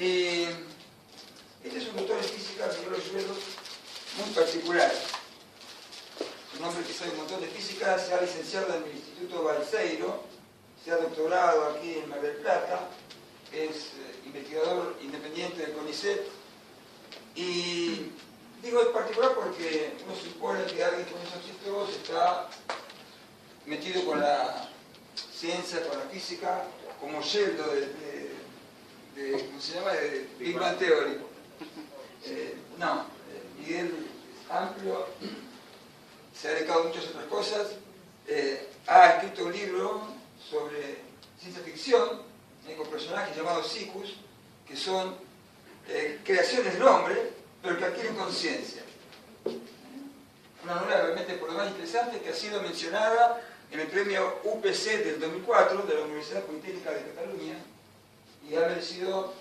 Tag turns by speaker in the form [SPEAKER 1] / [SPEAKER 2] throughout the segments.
[SPEAKER 1] Este es un doctor en física, Miguel Oyuelo, muy particular. Es un hombre que sabe un montón de física, se ha licenciado en el Instituto Balseiro, se ha doctorado aquí en Mar del Plata, es investigador independiente del CONICET. Y digo es particular porque uno supone que alguien con esos títulos está metido con la ciencia, con la física, como Sheldon ¿cómo se llama? De Big Bang Theory. No, Miguel es amplio, se ha dedicado a muchas otras cosas, ha escrito un libro sobre ciencia ficción, con personajes llamados Siccus, que son creaciones del hombre, pero que adquieren conciencia. Una novela realmente por lo más interesante que ha sido mencionada en el premio UPC del 2004 de la Universidad Politécnica de Cataluña y ha merecido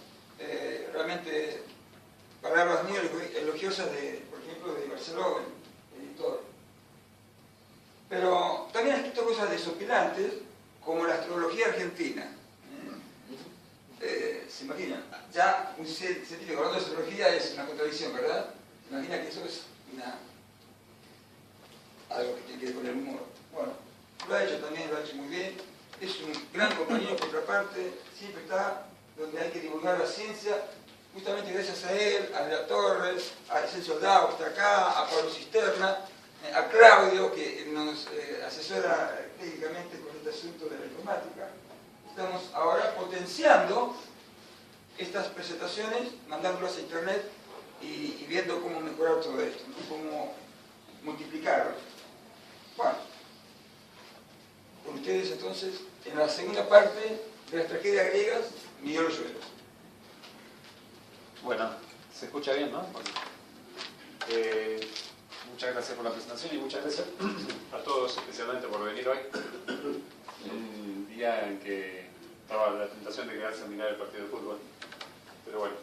[SPEAKER 1] realmente palabras muy elogiosas, por ejemplo, de Barceló, el editor. Pero también ha escrito cosas desopilantes, como la astrología argentina. ¿Se imaginan? Ya un científico hablando de astrología es una contradicción, ¿verdad? ¿Se imagina que eso es algo que tiene que ver con el humor? Bueno, lo ha hecho también, lo ha hecho muy bien. Es un gran compañero, por otra parte, siempre está donde hay que divulgar la ciencia, justamente gracias a él, a La Torres, a Esencio Soldado, que está acá, a Pablo Cisterna, a Claudio, que nos asesora técnicamente con este asunto de la informática. Estamos ahora potenciando estas presentaciones, mandándolas a internet y viendo cómo mejorar todo esto, ¿no? Cómo multiplicarlo. Bueno, con ustedes entonces, en la segunda parte de las tragedias griegas, Miguel Oyuelo.
[SPEAKER 2] Bueno, se escucha bien, ¿no? Bueno, muchas gracias por la presentación y muchas gracias a todos especialmente por venir hoy. Un día en que estaba la tentación de quedarse a mirar el partido de fútbol. Pero bueno,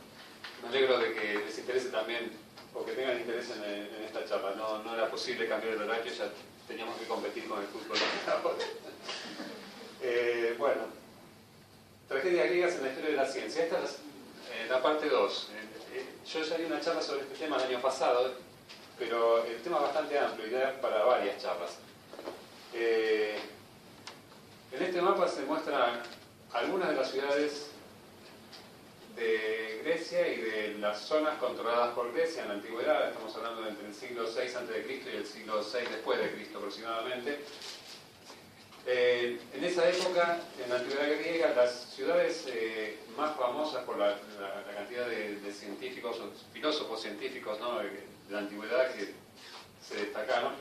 [SPEAKER 2] me alegro de que les interese también, o que tengan interés en esta charla. No era posible cambiar el horario, ya teníamos que competir con el fútbol. Bueno, tragedias griegas en la historia de la ciencia. Esta es la parte 2. Yo ya di una charla sobre este tema el año pasado, pero el tema es bastante amplio y da para varias charlas. En este mapa se muestran algunas de las ciudades de Grecia y de las zonas controladas por Grecia en la antigüedad. Estamos hablando entre el siglo VI a.C. y el siglo VI después de Cristo aproximadamente. En esa época, en la antigüedad griega, las ciudades más famosas por la cantidad de científicos o filósofos científicos, ¿no?, de la antigüedad que se destacaron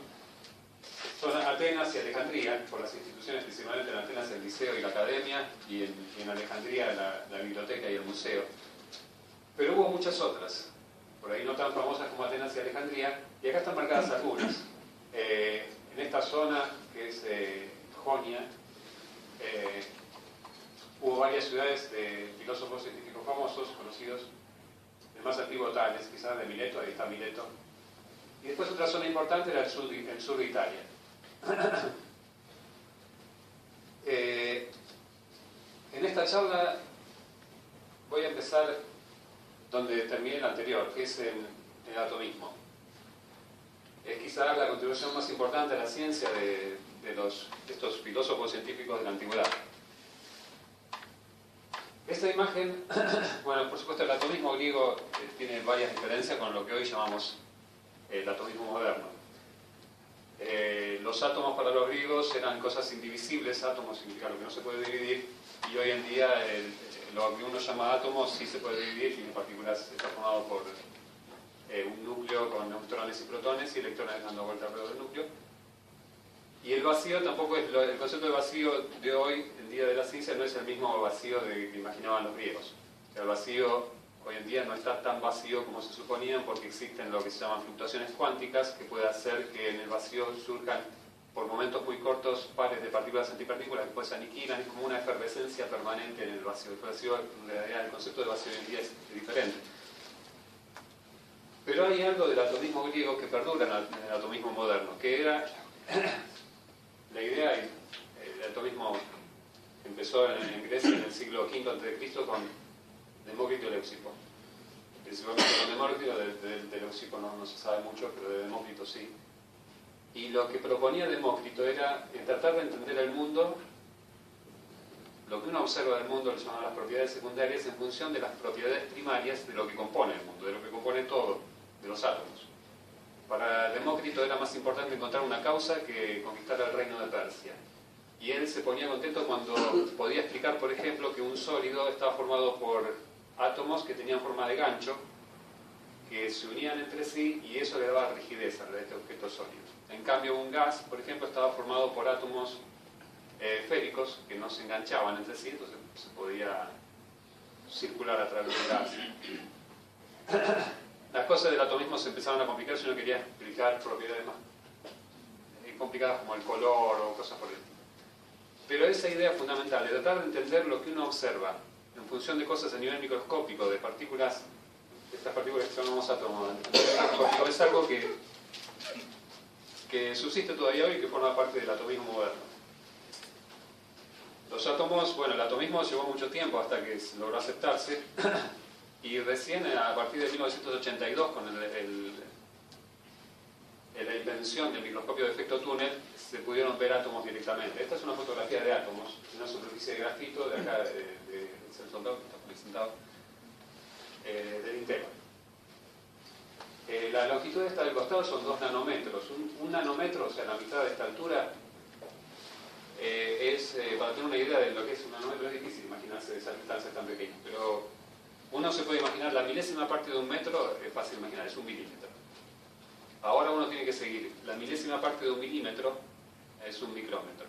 [SPEAKER 2] son Atenas y Alejandría, por las instituciones, principalmente en Atenas el liceo y la academia, y en Alejandría la biblioteca y el museo. Pero hubo muchas otras, por ahí no tan famosas como Atenas y Alejandría, y acá están marcadas algunas. En esta zona, que es Jonia, hubo varias ciudades de filósofos científicos famosos, conocidos, el más antiguo Tales, quizás de Mileto, ahí está Mileto. Y después otra zona importante era el sur de Italia. En esta charla voy a empezar donde terminé la anterior, que es en el atomismo. Es quizá la contribución más importante a la ciencia de estos filósofos científicos de la antigüedad. Esta imagen, bueno, por supuesto el atomismo griego tiene varias diferencias con lo que hoy llamamos el atomismo moderno. Los átomos para los griegos eran cosas indivisibles, átomos significa lo que no se puede dividir, y hoy en día lo que uno llama átomos sí se puede dividir, y en particular está formado por un núcleo con neutrones y protones y electrones dando vuelta alrededor del núcleo. Y el vacío tampoco es, el concepto de vacío de hoy, en día de la ciencia, no es el mismo vacío que imaginaban los griegos. El vacío hoy en día no está tan vacío como se suponían, porque existen lo que se llaman fluctuaciones cuánticas, que puede hacer que en el vacío surjan por momentos muy cortos pares de partículas antipartículas que después se aniquilan. Es como una efervescencia permanente en el vacío. El concepto de vacío hoy en día es diferente. Pero hay algo del atomismo griego que perdura en el atomismo moderno, que era la idea, el atomismo empezó en Grecia en el siglo V a.C. con Demócrito y Leucipo. Principalmente con Demócrito, de Leucipo no se sabe mucho, pero de Demócrito sí. Y lo que proponía Demócrito era tratar de entender el mundo, lo que uno observa del mundo, le llaman las propiedades secundarias, en función de las propiedades primarias de lo que compone el mundo, de lo que compone todo, de los átomos. Para Demócrito era más importante encontrar una causa que conquistar el reino de Persia. Y él se ponía contento cuando podía explicar, por ejemplo, que un sólido estaba formado por átomos que tenían forma de gancho, que se unían entre sí y eso le daba rigidez a este objeto sólido. En cambio, un gas, por ejemplo, estaba formado por átomos féricos que no se enganchaban entre sí, entonces se podía circular a través del gas. Las cosas del atomismo se empezaron a complicar si uno quería explicar propiedades más complicadas como el color o cosas por el estilo. Pero esa idea fundamental de tratar de entender lo que uno observa en función de cosas a nivel microscópico, de partículas, estas partículas que llamamos átomos, es algo que subsiste todavía hoy y que forma parte del atomismo moderno. Los átomos, bueno, el atomismo llevó mucho tiempo hasta que logró aceptarse y recién a partir de 1982 con la invención del microscopio de efecto túnel se pudieron ver átomos directamente. Esta es una fotografía de átomos, una superficie de grafito de acá del soldado que está presentado del Intero. La longitud esta del costado son 2 nanómetros. Un nanómetro, o sea, la mitad de esta altura, para tener una idea de lo que es un nanómetro, es difícil imaginarse esas distancias tan pequeñas, pero uno se puede imaginar la milésima parte de un metro, es fácil imaginar, es 1 milímetro. Ahora uno tiene que seguir, la milésima parte de 1 milímetro es 1 micrómetro.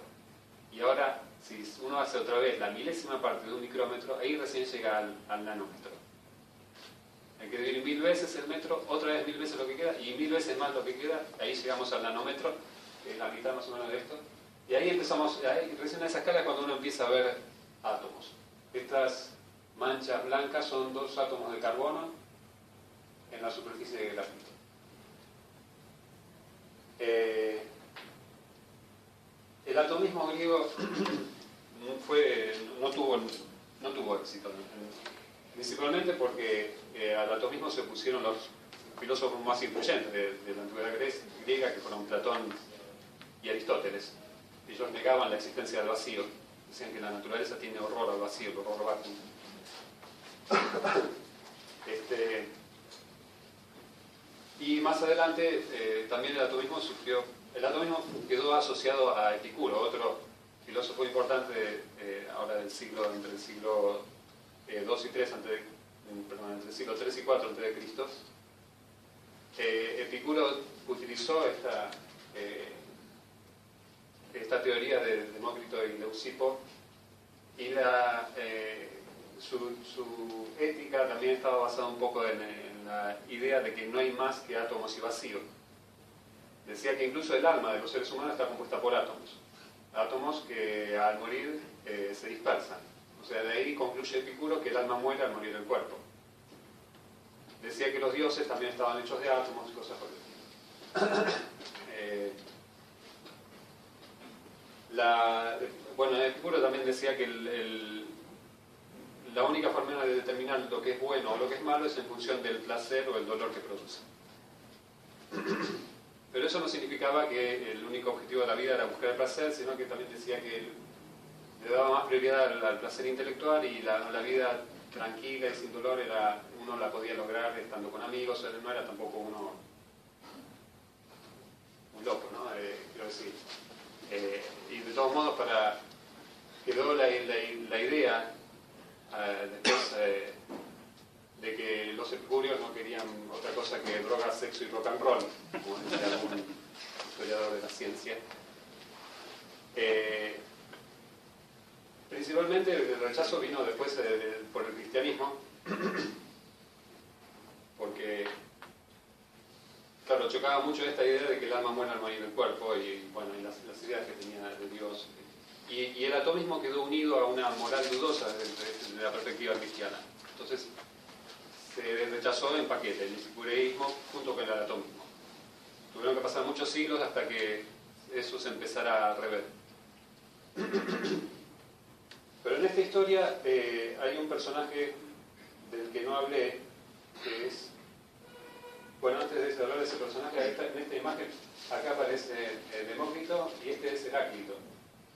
[SPEAKER 2] Y ahora, si uno hace otra vez la milésima parte de 1 micrómetro, ahí recién llega al nanómetro. Hay que dividir 1000 veces el metro, otra vez 1000 veces lo que queda, y 1000 veces más lo que queda, ahí llegamos al nanómetro, que es la mitad más o menos de esto. Y ahí empezamos, recién a esa escala es cuando uno empieza a ver átomos. Estas manchas blancas son 2 átomos de carbono en la superficie de grafito. El atomismo griego no tuvo éxito, principalmente porque al atomismo se opusieron los filósofos más influyentes de la antigüedad griega, que fueron Platón y Aristóteles. Ellos negaban la existencia del vacío, decían que la naturaleza tiene horror al vacío, el horror vacuum. Y más adelante también el atomismo quedó asociado a Epicuro, otro filósofo importante ahora entre el siglo II y III, entre el siglo III y IV antes de Cristo. Epicuro utilizó esta teoría de Demócrito y Leucipo, y su ética también estaba basada un poco en la idea de que no hay más que átomos y vacío. Decía que incluso el alma de los seres humanos está compuesta por átomos. Átomos que al morir se dispersan. O sea, de ahí concluye Epicuro que el alma muere al morir el cuerpo. Decía que los dioses también estaban hechos de átomos y cosas por el estilo. Epicuro también decía que la única forma de determinar lo que es bueno o lo que es malo es en función del placer o el dolor que produce. Pero eso no significaba que el único objetivo de la vida era buscar el placer, sino que también decía que le daba más prioridad al placer intelectual, y la vida tranquila y sin dolor uno la podía lograr estando con amigos. No era tampoco uno un loco, ¿no? Quiero decir. Y de todos modos quedó la idea después de que los epicúreos no querían otra cosa que drogas, sexo y rock and roll, como decía algún historiador de la ciencia. Principalmente el rechazo vino después por el cristianismo, porque, claro, chocaba mucho esta idea de que el alma muere al morir el cuerpo, y las ideas que tenía de Dios. Y el atomismo quedó unido a una moral dudosa desde la perspectiva cristiana. Entonces se rechazó en paquete el epicureísmo junto con el atomismo. Tuvieron que pasar muchos siglos hasta que eso se empezara a rever. Pero en esta historia hay un personaje del que no hablé, que es, bueno, antes de hablar de ese personaje, en esta imagen, acá aparece Demócrito y este es Heráclito.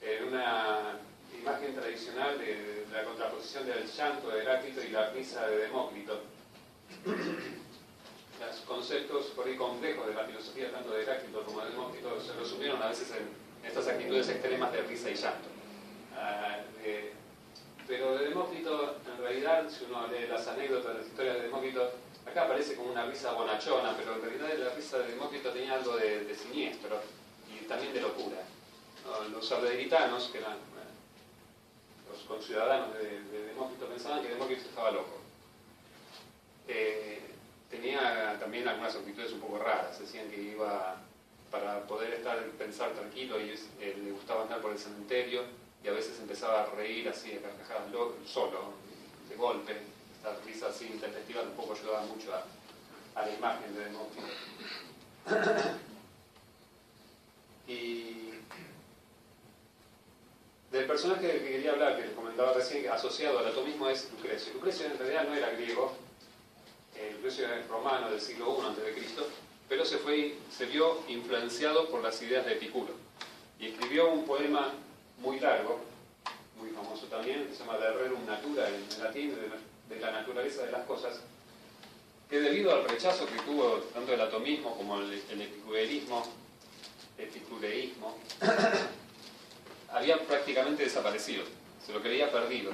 [SPEAKER 2] En una imagen tradicional de la contraposición del llanto de Heráclito y la risa de Demócrito. Los conceptos por ahí complejos de la filosofía, tanto de Heráclito como de Demócrito, se resumieron a veces en estas actitudes extremas de risa y llanto. Pero de Demócrito, en realidad, si uno lee las anécdotas, las historias de Demócrito, acá aparece como una risa bonachona, pero en realidad la risa de Demócrito tenía algo de siniestro y también de locura. Los arderitanos, que eran los conciudadanos de Demócrito, pensaban que Demócrito estaba loco. Tenía también algunas actitudes un poco raras. Decían que iba para poder pensar tranquilo y le gustaba andar por el cementerio y a veces empezaba a reír así de carcajadas solo, de golpe. Esta risa así intempestiva tampoco ayudaba mucho a la imagen de Demócrito. Y del personaje del que quería hablar, que les comentaba recién, asociado al atomismo, es Lucrecio. Lucrecio en realidad no era griego, Lucrecio era romano del siglo I a.C., pero se vio influenciado por las ideas de Epicuro. Y escribió un poema muy largo, muy famoso también, que se llama De Rerum Natura, en latín, de la naturaleza de las cosas, que debido al rechazo que tuvo tanto el atomismo como el epicureísmo, había prácticamente desaparecido, se lo creía perdido.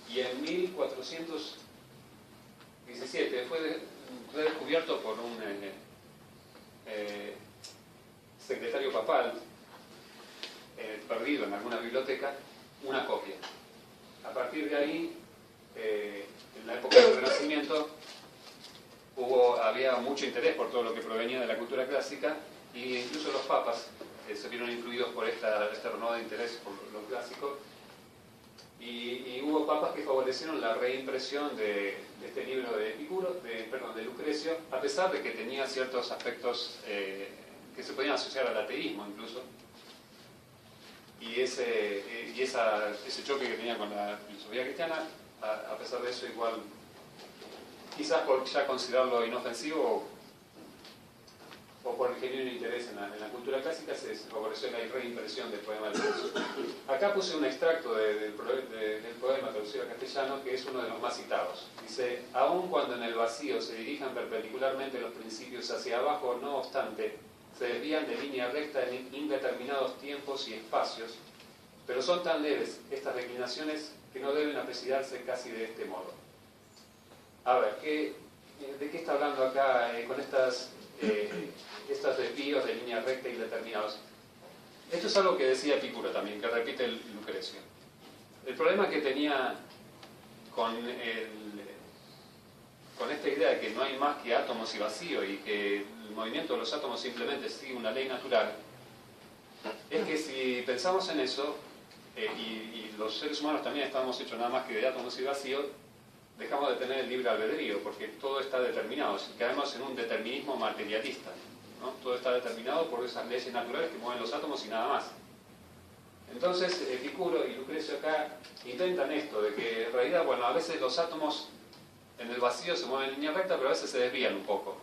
[SPEAKER 2] Y en 1417 fue descubierto por un secretario papal, perdido en alguna biblioteca, una copia. A partir de ahí, en la época del Renacimiento, había mucho interés por todo lo que provenía de la cultura clásica, e incluso los papas se vieron influidos por este renovado interés por lo clásico, y hubo papas que favorecieron la reimpresión de este libro de Lucrecio, a pesar de que tenía ciertos aspectos que se podían asociar al ateísmo incluso, y ese choque que tenía con la filosofía cristiana, a pesar de eso igual, quizás por ya considerarlo inofensivo o por el genuino interés en la cultura clásica, se favoreció la reimpresión del poema de Lucrecio. Acá puse un extracto del poema traducido al castellano, que es uno de los más citados. Dice: aun cuando en el vacío se dirijan perpendicularmente los principios hacia abajo, no obstante, se desvían de línea recta en indeterminados tiempos y espacios, pero son tan leves estas declinaciones que no deben apreciarse casi de este modo. A ver, ¿de qué está hablando acá con estos desvíos de línea recta indeterminados? Esto es algo que decía Epicuro también, que repite Lucrecio. El problema que tenía con esta idea de que no hay más que átomos y vacío y que el movimiento de los átomos simplemente sigue una ley natural, es que si pensamos en eso, y los seres humanos también estamos hechos nada más que de átomos y vacío, dejamos de tener el libre albedrío, porque todo está determinado, caemos en un determinismo materialista, ¿no? Todo está determinado por esas leyes naturales que mueven los átomos y nada más. Entonces Epicuro y Lucrecio acá intentan esto, de que en realidad, bueno, a veces los átomos en el vacío se mueven en línea recta, pero a veces se desvían un poco.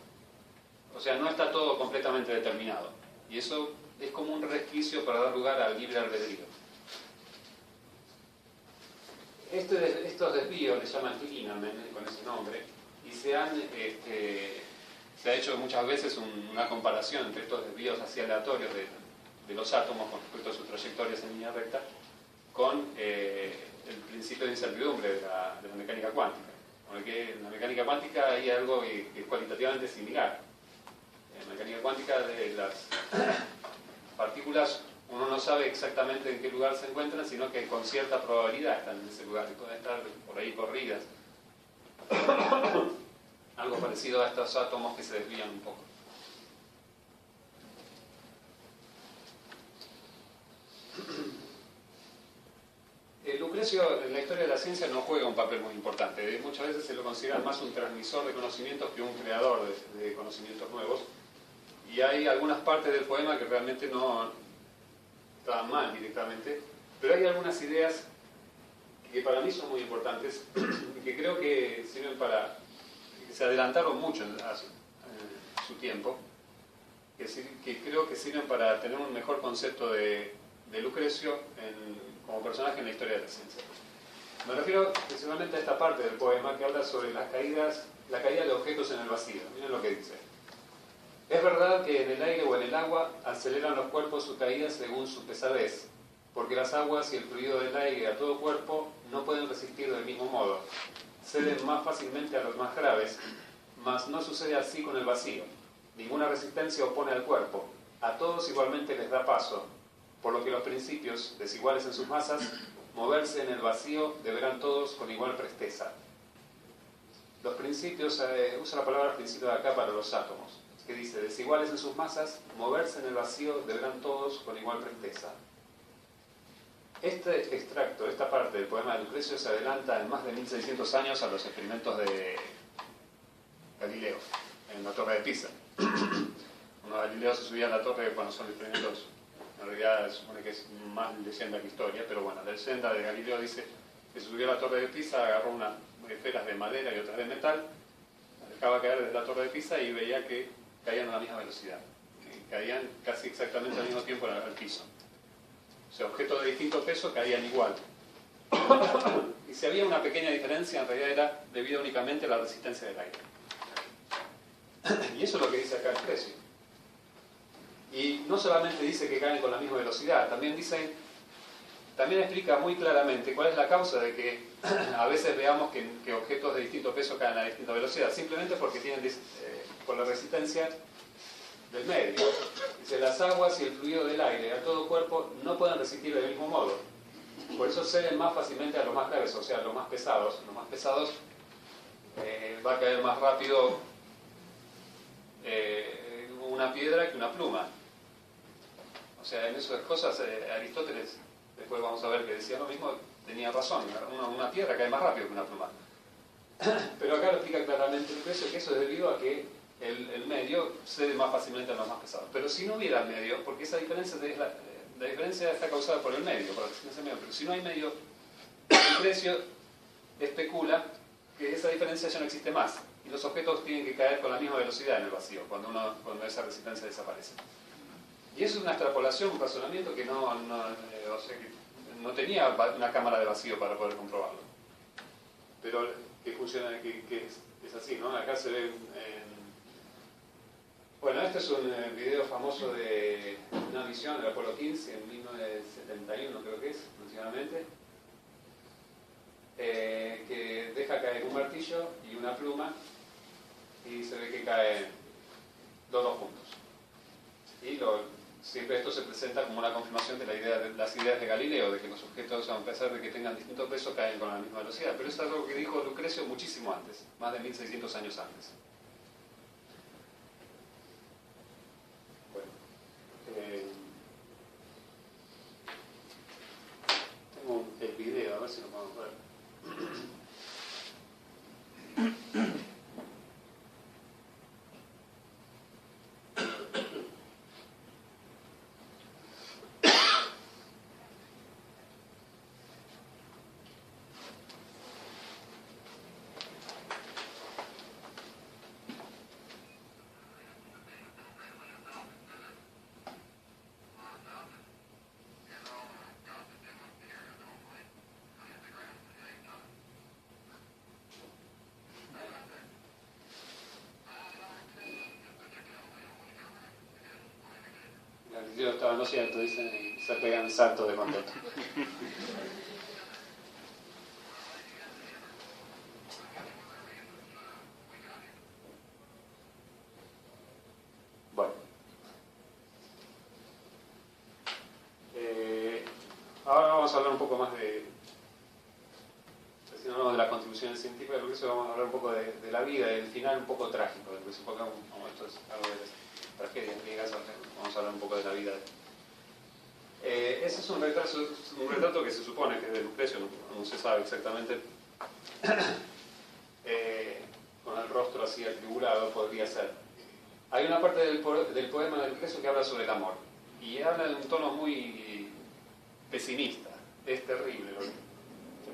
[SPEAKER 2] O sea, no está todo completamente determinado. Y eso es como un resquicio para dar lugar al libre albedrío. Estos desvíos les llaman Lineamen, con ese nombre, y se ha hecho muchas veces una comparación entre estos desvíos así aleatorios de los átomos con respecto a sus trayectorias en línea recta con el principio de incertidumbre de la mecánica cuántica. Porque en la mecánica cuántica hay algo que es cualitativamente similar. En la mecánica cuántica de las partículas uno no sabe exactamente en qué lugar se encuentran, sino que con cierta probabilidad están en ese lugar, y pueden estar por ahí corridas. Algo parecido a estos átomos que se desvían un poco. Lucrecio en la historia de la ciencia no juega un papel muy importante. Muchas veces se lo considera más un transmisor de conocimientos que un creador de conocimientos nuevos. Y hay algunas partes del poema que realmente no estaban mal directamente, pero hay algunas ideas que para mí son muy importantes y que creo creo que sirven para... que se adelantaron mucho a su tiempo, que creo que sirven para tener un mejor concepto de Lucrecio como personaje en la historia de la ciencia. Me refiero principalmente a esta parte del poema que habla sobre la caída de objetos en el vacío. Miren lo que dice. Es verdad que en el aire o en el agua aceleran los cuerpos su caída según su pesadez, porque las aguas y el fluido del aire a todo cuerpo no pueden resistir del mismo modo. Ceden más fácilmente a los más graves, mas no sucede así con el vacío. Ninguna resistencia opone al cuerpo. A todos igualmente les da paso, por lo que los principios, desiguales en sus masas, moverse en el vacío deberán todos con igual presteza. Los principios, usa la palabra principio de acá para los átomos, que dice, desiguales en sus masas, moverse en el vacío deberán todos con igual presteza. Este extracto, esta parte del poema de Lucrecio se adelanta en más de 1600 años a los experimentos de Galileo, en la Torre de Pisa. Cuando Galileo se subía a la torre, cuando son experimentos, en realidad se supone que es más leyenda que historia, pero bueno, la leyenda de Galileo dice que se subió a la Torre de Pisa, agarró unas esferas de madera y otras de metal, las dejaba caer desde la Torre de Pisa y veía que caían a la misma velocidad, que caían casi exactamente al mismo tiempo al piso. O sea, objetos de distinto peso caían igual. Y si había una pequeña diferencia, en realidad era debido únicamente a la resistencia del aire. Y eso es lo que dice acá Lucrecio. Y no solamente dice que caen con la misma velocidad, también explica muy claramente cuál es la causa de que a veces veamos que objetos de distinto peso caen a distinta velocidad, simplemente porque tienen por la resistencia del medio. Dice, las aguas y el fluido del aire a todo cuerpo no pueden resistir del mismo modo. Por eso ceden más fácilmente a los más graves, o sea, a los más pesados. Los más pesados va a caer más rápido una piedra que una pluma. O sea, en esas cosas Aristóteles, después vamos a ver que decía lo mismo, tenía razón. Una piedra cae más rápido que una pluma. Pero acá lo explica claramente Lucrecio que eso es debido a que el medio cede más fácilmente a los más pesados. Pero si no hubiera medio, porque esa diferencia la diferencia está causada por el medio, por la resistencia del medio, pero si no hay medio, Lucrecio especula que esa diferencia ya no existe más y los objetos tienen que caer con la misma velocidad en el vacío cuando esa resistencia desaparece. Y eso es una extrapolación, un razonamiento que o sea, que no tenía una cámara de vacío para poder comprobarlo, pero que funciona, que es así, ¿no? Acá se ve bueno, este es un video famoso de una misión del Apolo 15 en 1971, creo que es, aproximadamente, que deja caer un martillo y una pluma y se ve que caen los dos juntos. Y siempre esto se presenta como una confirmación de las ideas de Galileo, de que los objetos, a pesar de que tengan distinto peso, caen con la misma velocidad. Pero eso es algo que dijo Lucrecio muchísimo antes, más de 1600 años antes. Tengo el video, a ver si lo podemos ver. Yo estaba no cierto, dicen, y se pegan saltos de contento. Bueno. Ahora vamos a hablar un poco más si no hablamos de las contribuciones científicas, porque eso vamos a hablar un poco de la vida y del final un poco trágico, de Lucrecio, porque como esto es algo de las tragedias griegas, vamos a hablar un poco de la vida. Ese es un retrato que se supone que es de Lucrecio, no se sabe exactamente, con el rostro así atribulado podría ser. Hay una parte del poema de Lucrecio que habla sobre el amor, y habla en un tono muy pesimista, es terrible.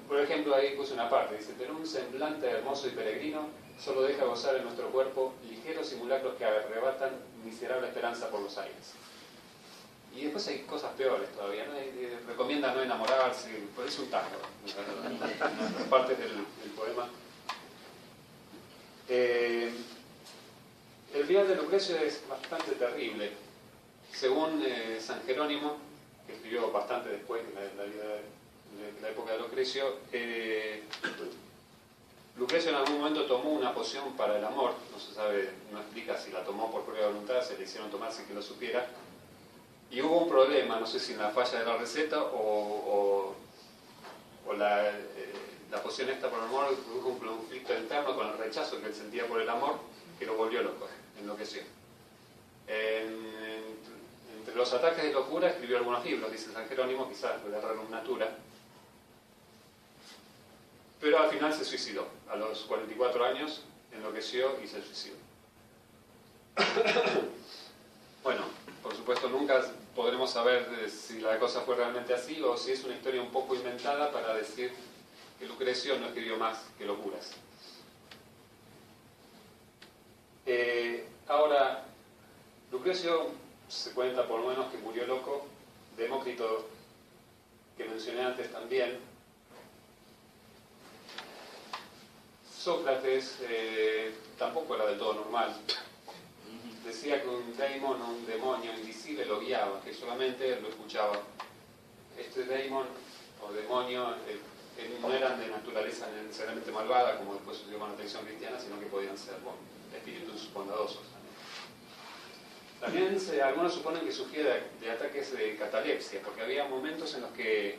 [SPEAKER 2] por ejemplo, ahí puse una parte, dice, pero un semblante hermoso y peregrino solo deja gozar en nuestro cuerpo ligeros simulacros que arrebatan miserable esperanza por los aires. Y después hay cosas peores todavía, ¿no? Recomienda no enamorarse, pues es un tango, en otras partes del poema. El final de Lucrecio es bastante terrible. Según San Jerónimo, que escribió bastante después de la vida de la época de Lucrecio, Lucrecio en algún momento tomó una poción para el amor, no se sabe, no explica si la tomó por propia voluntad, se le hicieron tomar sin que lo supiera, y hubo un problema, no sé si en la falla de la receta o la poción esta por el amor produjo un conflicto interno con el rechazo que él sentía por el amor, que lo volvió loco, enloqueció. Entre los ataques de locura escribió algunos libros, dice San Jerónimo, quizás de la Rerum Natura, pero al final se suicidó. A los 44 años enloqueció y se suicidó. Bueno, por supuesto nunca podremos saber si la cosa fue realmente así o si es una historia un poco inventada para decir que Lucrecio no escribió más que locuras. Ahora, Lucrecio se cuenta por lo menos que murió loco. Demócrito, que mencioné antes también. Sócrates tampoco era del todo normal. Decía que un daimon, un demonio invisible lo guiaba, que solamente lo escuchaba. Este daimon o demonio no eran de naturaleza necesariamente malvada, como después sucedió con la tradición cristiana, sino que podían ser espíritus bondadosos. También algunos suponen que sufría de ataques de catalepsia, porque había momentos en los que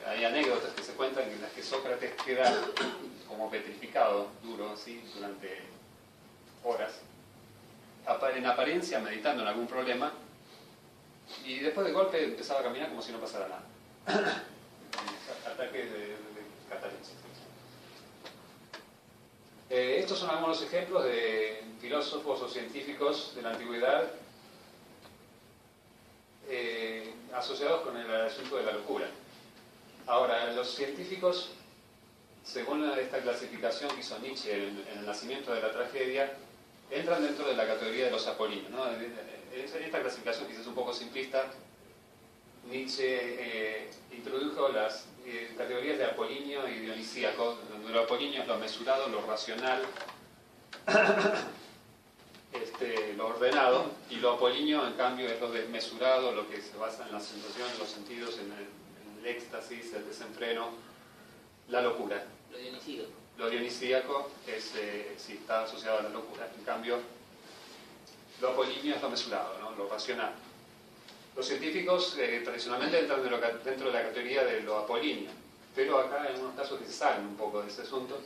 [SPEAKER 2] hay anécdotas que se cuentan en las que Sócrates queda como petrificado, duro, así, durante horas, en apariencia meditando en algún problema, y después de golpe empezaba a caminar como si no pasara nada. Ataques de catalepsia. Estos son algunos ejemplos de filósofos o científicos de la antigüedad asociados con el asunto de la locura. Ahora, los científicos, según esta clasificación que hizo Nietzsche en el nacimiento de la tragedia, entran dentro de la categoría de los apolíneos, ¿no? En esta clasificación, quizás un poco simplista, Nietzsche introdujo las categorías de apolíneo y dionisíaco, donde lo apolíneo es lo mesurado, lo racional, lo ordenado, y lo apolíneo, en cambio, es lo desmesurado, lo que se basa en la sensación, en los sentidos, en el éxtasis, el desenfreno, la locura. Lo dionisíaco sí está asociado a la locura. En cambio, lo apolíneo es lo mesurado, ¿no? Lo racional. Los científicos tradicionalmente entran dentro de la categoría de lo apolíneo, pero acá en algunos casos se salen un poco de ese asunto.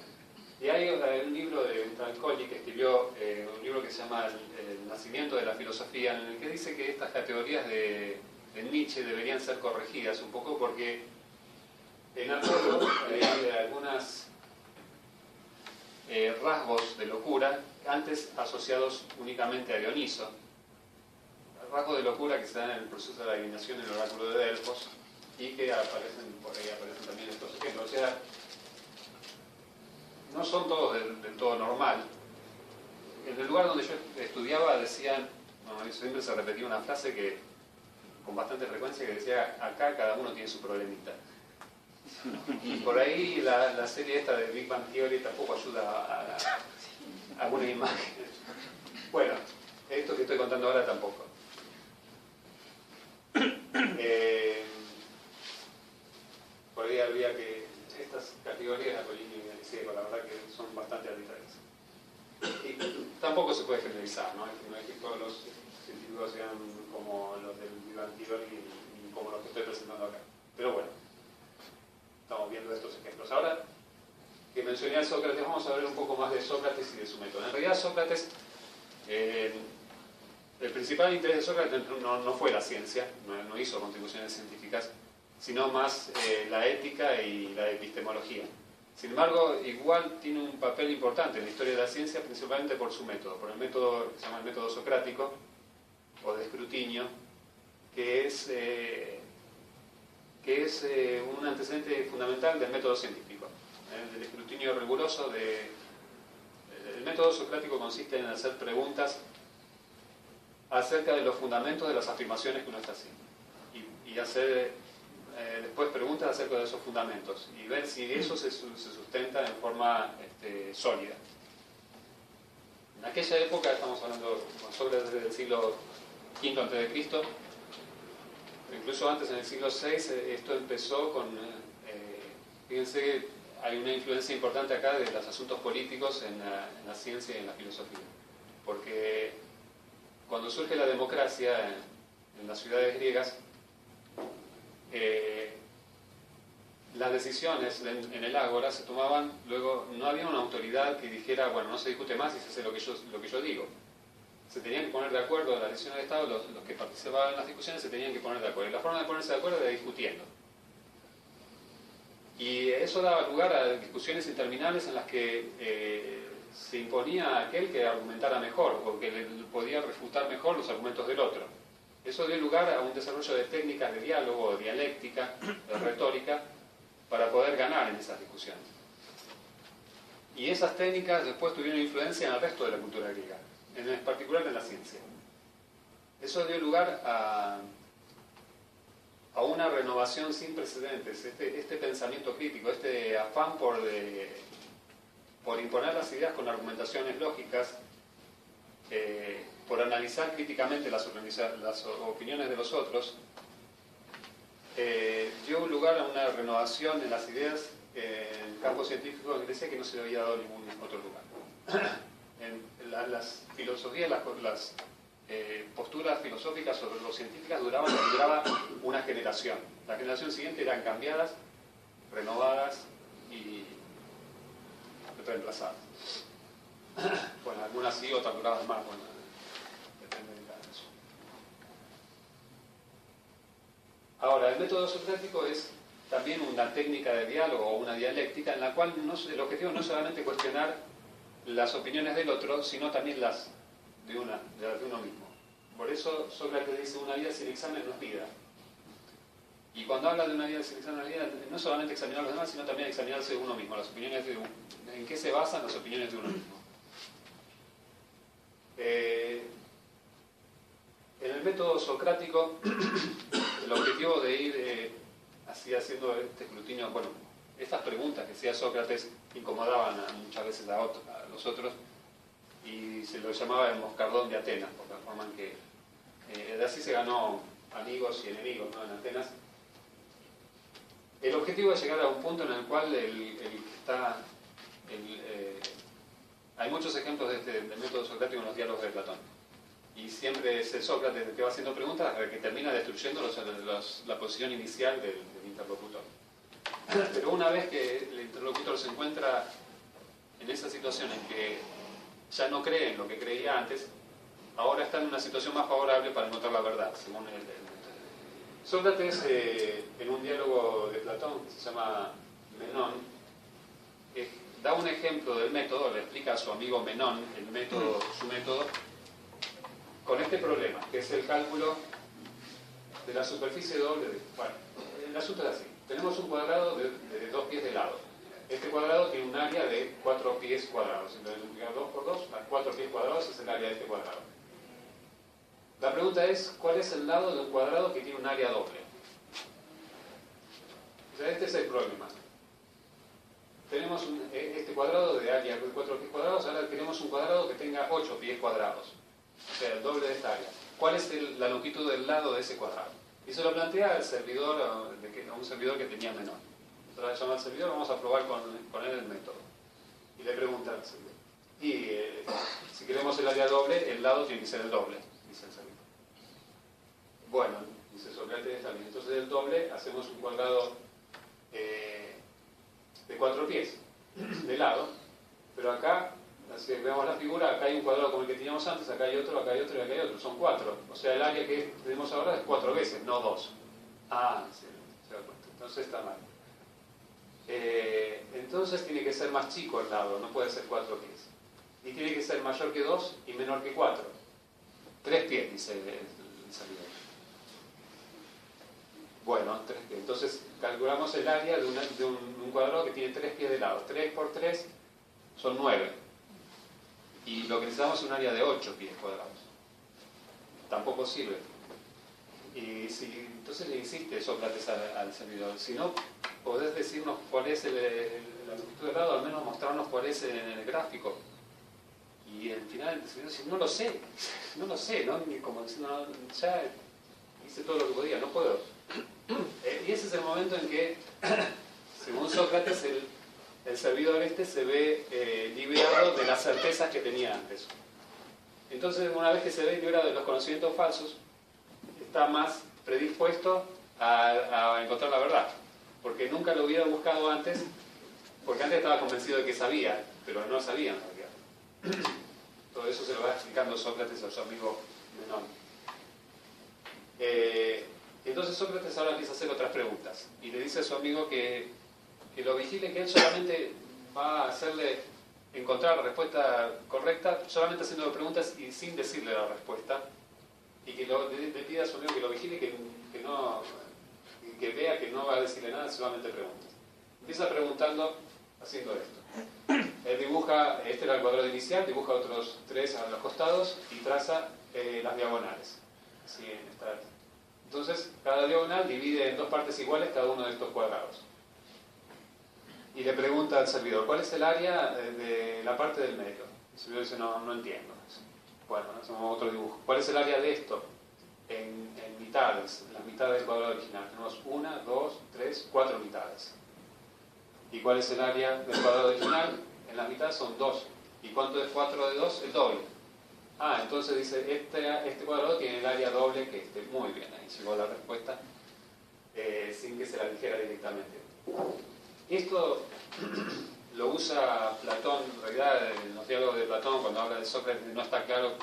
[SPEAKER 2] Y hay un libro de Trancoli que escribió un libro que se llama El nacimiento de la filosofía, en el que dice que estas categorías de Nietzsche deberían ser corregidas un poco porque en Apolo hay algunos rasgos de locura antes asociados únicamente a Dioniso, rasgos de locura que se dan en el proceso de la adivinación en el oráculo de Delfos y que aparecen por ahí, aparecen también estos ejemplos. O sea, no son todos del todo normal. En el lugar donde yo estudiaba decían, siempre se repetía una frase que con bastante frecuencia que decía, acá cada uno tiene su problemita. Y por ahí la serie esta de Big Bang Theory tampoco ayuda a alguna imagen. Bueno, esto que estoy contando ahora tampoco. Por ahí habría que estas categorías de apolíneo y dionisíaco, la verdad que son bastante arbitrarias. Y tampoco se puede generalizar, ¿no? No es que todos los científicos sean como los del Big Bang Theory y como los que estoy presentando acá. Pero bueno, estamos viendo estos ejemplos. Ahora que mencioné a Sócrates, vamos a ver un poco más de Sócrates y de su método. En realidad Sócrates, el principal interés de Sócrates no fue la ciencia, no hizo contribuciones científicas, sino más la ética y la epistemología. Sin embargo, igual tiene un papel importante en la historia de la ciencia, principalmente por su método, por el método que se llama el método socrático, o de escrutinio, que es un antecedente fundamental del método científico. del escrutinio riguroso el método socrático consiste en hacer preguntas acerca de los fundamentos de las afirmaciones que uno está haciendo y hacer después preguntas acerca de esos fundamentos y ver si eso se sustenta en forma sólida. En aquella época, estamos hablando con Sócrates del siglo V a.C., incluso antes en el siglo VI, esto empezó con, fíjense, hay una influencia importante acá de los asuntos políticos en la ciencia y en la filosofía, porque cuando surge la democracia en las ciudades griegas, las decisiones en el ágora se tomaban, luego no había una autoridad que dijera, bueno, no se discute más y se hace lo que yo digo. Se tenían que poner de acuerdo en las decisiones de Estado, los que participaban en las discusiones se tenían que poner de acuerdo. Y la forma de ponerse de acuerdo era discutiendo. Y eso daba lugar a discusiones interminables en las que se imponía a aquel que argumentara mejor o que le podía refutar mejor los argumentos del otro. Eso dio lugar a un desarrollo de técnicas de diálogo, de dialéctica, de retórica, para poder ganar en esas discusiones. Y esas técnicas después tuvieron influencia en el resto de la cultura griega, en particular en la ciencia. Eso dio lugar a una renovación sin precedentes, este pensamiento crítico, este afán por imponer las ideas con argumentaciones lógicas, por analizar críticamente las opiniones de los otros, dio lugar a una renovación en las ideas en el campo científico en Grecia que no se le había dado en ningún otro lugar. Las filosofías, las posturas filosóficas o científicas duraban una generación. La generación siguiente eran cambiadas, renovadas y reemplazadas. Bueno, algunas sí, otras duraban más, bueno, depende de cada caso. Ahora, el método socrático es también una técnica de diálogo o una dialéctica en la cual el objetivo no es solamente cuestionar las opiniones del otro, sino también las de uno mismo. Por eso Sócrates dice: una vida sin examen no es vida. Y cuando habla de una vida sin examen no es vida, no solamente examinar a los demás, sino también examinarse de uno mismo, las opiniones de uno. ¿En qué se basan las opiniones de uno mismo? En el método socrático, el objetivo de ir así haciendo este escrutinio, bueno, estas preguntas que hacía Sócrates incomodaban muchas veces a los otros, y se lo llamaba el moscardón de Atenas, por la forma en que de así se ganó amigos y enemigos, ¿no?, en Atenas. El objetivo es llegar a un punto en el cual hay muchos ejemplos del método socrático en los diálogos de Platón. Y siempre es el Sócrates el que va haciendo preguntas que termina destruyendo la posición inicial del interlocutor. Pero una vez que el interlocutor se encuentra en esa situación en que ya no cree en lo que creía antes, ahora está en una situación más favorable para encontrar la verdad, según él. Sócrates, en un diálogo de Platón que se llama Menón, da un ejemplo del método, le explica a su amigo Menón su método, con este problema, que es el cálculo de la superficie doble. Bueno, el asunto es así: tenemos un cuadrado de 2 pies de lado. Este cuadrado tiene un área de 4 pies cuadrados. Entonces, 2 por 2, 4 pies cuadrados es el área de este cuadrado. La pregunta es: ¿cuál es el lado de un cuadrado que tiene un área doble? O sea, este es el problema. Tenemos este cuadrado de área de 4 pies cuadrados, ahora queremos un cuadrado que tenga 8 pies cuadrados. O sea, el doble de esta área. ¿Cuál es la longitud del lado de ese cuadrado? Y se lo plantea al servidor, a un servidor que tenía Menón. Entonces llama al servidor, vamos a probar con él el método. Y le pregunta al servidor: si queremos el área doble, el lado tiene que ser el doble, dice el servidor. Bueno, dice Sócrates, está bien. Entonces el doble, hacemos un cuadrado de 4 pies de lado, pero acá, si vemos la figura, acá hay un cuadrado como el que teníamos antes, acá hay otro, acá hay otro y acá hay otro. Son 4. O sea, el área que tenemos ahora es 4 veces, no 2. Ah, sí, se da cuenta. Entonces está mal. Entonces tiene que ser más chico el lado, no puede ser 4 pies. Y tiene que ser mayor que 2 y menor que 4. 3 pies, dice el servidor. Bueno, 3 pies. Entonces calculamos el área de un cuadrado que tiene 3 pies de lado. 3 por 3 son 9. Y lo que necesitamos es un área de 8 pies cuadrados. Tampoco sirve. Y entonces le insiste Sócrates al servidor. Si no podés decirnos cuál es la longitud del lado, al menos mostrarnos cuál es en el gráfico. Y al final el servidor dice, no lo sé, Ni como diciendo, ya hice todo lo que podía, no puedo. Y ese es el momento en que, según Sócrates, el servidor se ve liberado de las certezas que tenía antes. Entonces, una vez que se ve liberado de los conocimientos falsos, está más predispuesto a encontrar la verdad. Porque nunca lo hubiera buscado antes, porque antes estaba convencido de que sabía, pero no sabía en realidad. Todo eso se lo va explicando Sócrates a su amigo Menón. Entonces Sócrates ahora empieza a hacer otras preguntas y le dice a su amigo que lo vigile, que él solamente va a hacerle encontrar la respuesta correcta, solamente haciendo preguntas y sin decirle la respuesta, y que le pida a su amigo que lo vigile, que vea que no va a decirle nada, solamente pregunta. Empieza preguntando haciendo esto. Él dibuja, este era el cuadrado inicial, dibuja otros 3 a los costados y traza las diagonales. Así está. Entonces, cada diagonal divide en 2 partes iguales cada uno de estos cuadrados. Y le pregunta al servidor, ¿cuál es el área de la parte del medio? El servidor dice, no entiendo. Bueno, hacemos otro dibujo. ¿Cuál es el área de esto? En mitades, en las mitades del cuadrado original. Tenemos 1, 2, 3, 4 mitades. ¿Y cuál es el área del cuadrado original? En las mitades son 2. ¿Y cuánto es 4 de 2? El doble. Entonces dice, este cuadrado tiene el área doble que este. Muy bien, ahí llegó la respuesta sin que se la dijera directamente. Esto lo usa Platón, en realidad en los diálogos de Platón, cuando habla de Sócrates, no está claro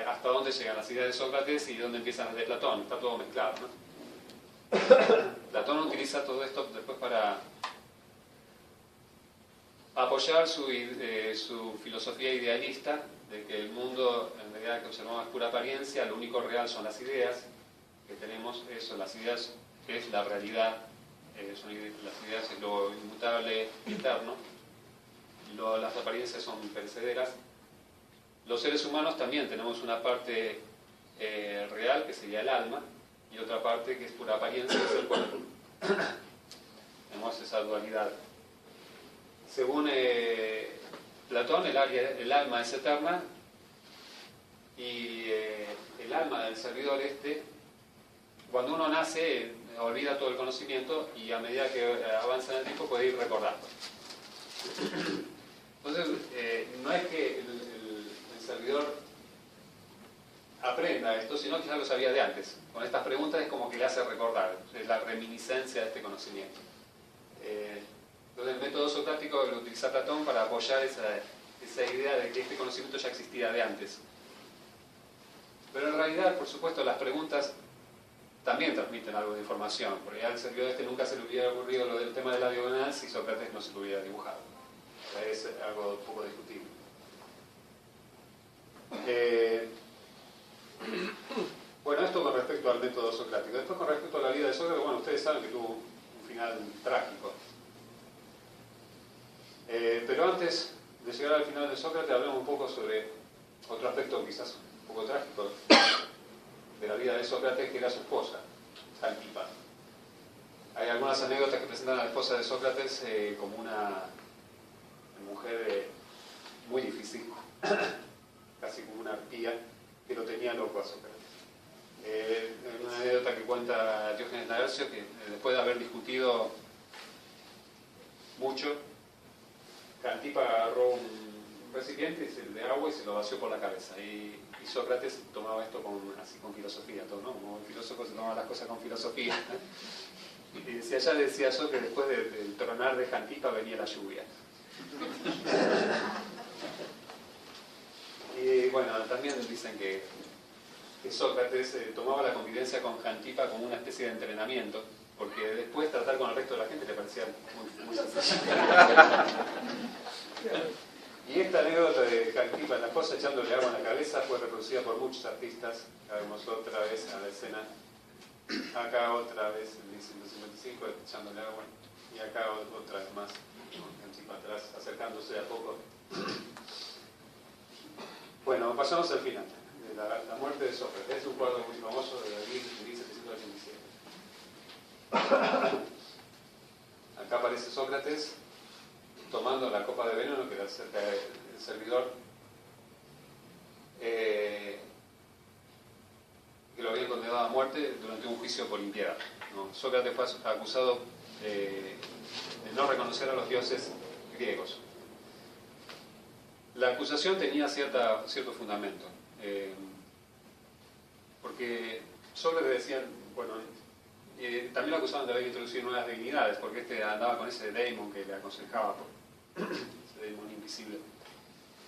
[SPEAKER 2] hasta dónde llegan las ideas de Sócrates y dónde empiezan las de Platón, está todo mezclado, ¿no? Platón utiliza todo esto después para apoyar su filosofía idealista de que el mundo en realidad que observamos es pura apariencia, lo único real son las ideas que tenemos, eso, las ideas que es la realidad, las ideas es lo inmutable eterno, las apariencias son perecederas. Los seres humanos también tenemos una parte real que sería el alma y otra parte que es pura apariencia que es el cuerpo. Tenemos esa dualidad. Según Platón, el alma es eterna y el alma del servidor cuando uno nace, olvida todo el conocimiento y a medida que avanza en el tiempo puede ir recordando. Entonces, no es que el servidor aprenda esto, sino que ya lo sabía de antes. Con estas preguntas es como que le hace recordar, es la reminiscencia de este conocimiento. Entonces el método socrático lo utiliza Platón para apoyar esa idea de que este conocimiento ya existía de antes. Pero en realidad, por supuesto, las preguntas también transmiten algo de información, porque al servidor nunca se le hubiera ocurrido lo del tema de la diagonal si Sócrates no se lo hubiera dibujado. O sea, es algo un poco discutible. Bueno, esto con respecto al método socrático. Después, con respecto a la vida de Sócrates, bueno, ustedes saben que tuvo un final trágico. Pero antes de llegar al final de Sócrates, hablemos un poco sobre otro aspecto quizás un poco trágico de la vida de Sócrates, que era su esposa, Xantipa. Hay algunas anécdotas que presentan a la esposa de Sócrates como una mujer muy difícil, casi como una arpía, que lo tenía loco a Sócrates. Una anécdota que cuenta Diógenes Laercio, que después de haber discutido mucho, Xantipa agarró un recipiente de agua y se lo vació por la cabeza. Y Sócrates tomaba esto así con filosofía, todo, ¿no? Como el filósofo se tomaba las cosas con filosofía. Y ya decía yo que después del tronar de Xantipa venía la lluvia. Y bueno, también dicen que Sócrates tomaba la convivencia con Xantipa como una especie de entrenamiento, porque después tratar con el resto de la gente le parecía muy sencillo. Y esta anécdota de Xantipa, la esposa echándole agua en la cabeza, fue reproducida por muchos artistas. Ya vemos otra vez a la escena acá otra vez en 1155 echándole agua, y acá otra vez más, así para atrás, acercándose a poco. Bueno, pasamos al final, de la muerte de Sócrates. Es un cuadro muy famoso de 1787. Acá aparece Sócrates tomando la copa de veneno que le acerca el servidor, que lo habían condenado a muerte durante un juicio por impiedad, ¿no? Sócrates fue acusado de no reconocer a los dioses griegos. La acusación tenía cierto fundamento, porque Sócrates decían, bueno, también lo acusaban de haber introducido nuevas divinidades, porque este andaba con ese daemon que le aconsejaba, ese daemon invisible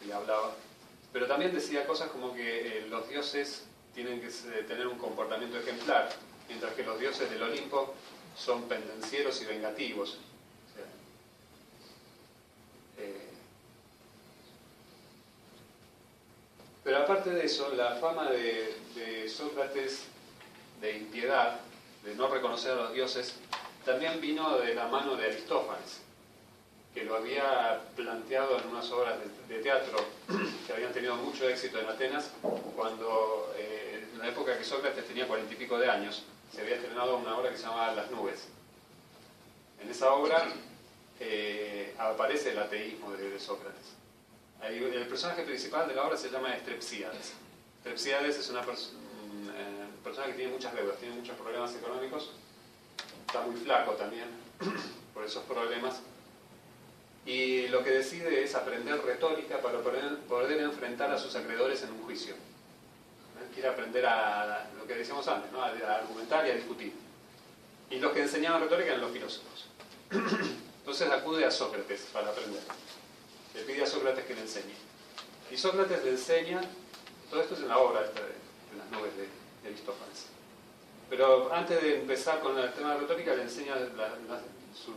[SPEAKER 2] que le hablaba. Pero también decía cosas como que los dioses tienen que tener un comportamiento ejemplar, mientras que los dioses del Olimpo son pendencieros y vengativos. O sea, pero aparte de eso, la fama de Sócrates de impiedad, de no reconocer a los dioses, también vino de la mano de Aristófanes, que lo había planteado en unas obras de teatro que habían tenido mucho éxito en Atenas, cuando en la época que Sócrates tenía 40 y pico de años, se había estrenado una obra que se llamaba Las nubes. En esa obra aparece el ateísmo de Sócrates. El personaje principal de la obra se llama Strepsíades. Strepsíades es una persona que tiene muchas deudas, tiene muchos problemas económicos, está muy flaco también por esos problemas, y lo que decide es aprender retórica para poder enfrentar a sus acreedores en un juicio. Quiere aprender a lo que decíamos antes, ¿no? A argumentar y a discutir. Y los que enseñaban retórica eran los filósofos. Entonces acude a Sócrates para aprender. Le pide a Sócrates que le enseñe. Y Sócrates le enseña, todo esto es en la obra esta de Las nubes de Aristófanes. Pero antes de empezar con el tema de retórica, le enseña sus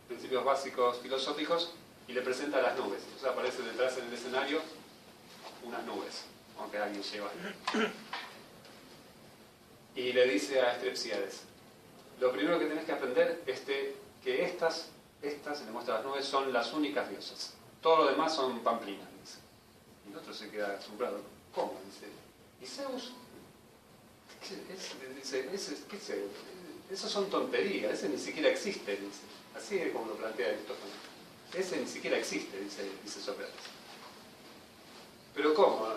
[SPEAKER 2] principios básicos filosóficos y le presenta las nubes. Entonces aparece detrás en el escenario unas nubes, aunque alguien lleva. Y le dice a Strepsíades, lo primero que tenés que aprender es que estas, le muestra las nubes, son las únicas diosas. Todo lo demás son pamplinas, dice. Y el otro se queda asombrado. ¿Cómo? Dice, ¿y Zeus? Dice, ¿qué Zeus? Eso son tonterías, ese ni siquiera existe, dice. Así es como lo plantea Aristófanes. Ese ni siquiera existe, dice Sócrates. ¿Pero cómo?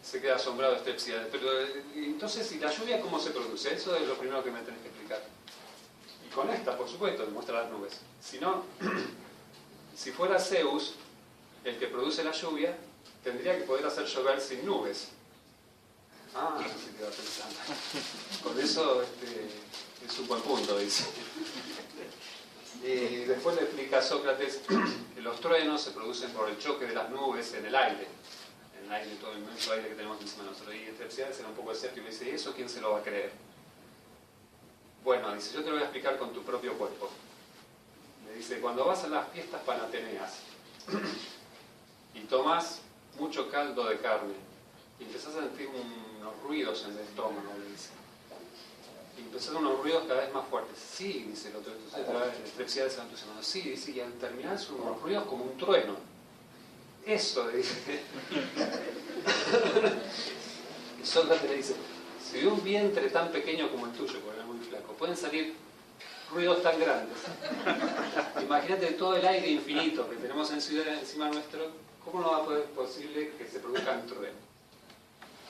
[SPEAKER 2] Se queda asombrado Strepsíades. Pero entonces, ¿y la lluvia cómo se produce? Eso es lo primero que me tenés que explicar. Y con esta, por supuesto, demuestra las nubes. Si no, si fuera Zeus el que produce la lluvia, tendría que poder hacer llover sin nubes. Ah, se queda pensando. Con eso es un buen punto, dice. Y después le explica a Sócrates que los truenos se producen por el choque de las nubes en el aire. En el aire, todo el inmenso aire que tenemos encima de nosotros. Y Strepsíades era un poco escéptico y dice, ¿y eso quién se lo va a creer? Bueno, dice, yo te lo voy a explicar con tu propio cuerpo. Le dice, cuando vas a las fiestas panateneas y tomás mucho caldo de carne y empezás a sentir unos ruidos en el estómago, le dice. Y empezaron unos ruidos cada vez más fuertes. Sí, dice el otro. Entonces Strepsíades se va entusiasmando. Sí, dice, y al terminar son unos ruidos como un trueno. Eso, dice. Y Sócrates le dice, si de un vientre tan pequeño como el tuyo, porque era muy flaco, pueden salir ruidos tan grandes. Imagínate todo el aire infinito que tenemos encima nuestro, ¿cómo no va a poder posible que se produzcan truenos?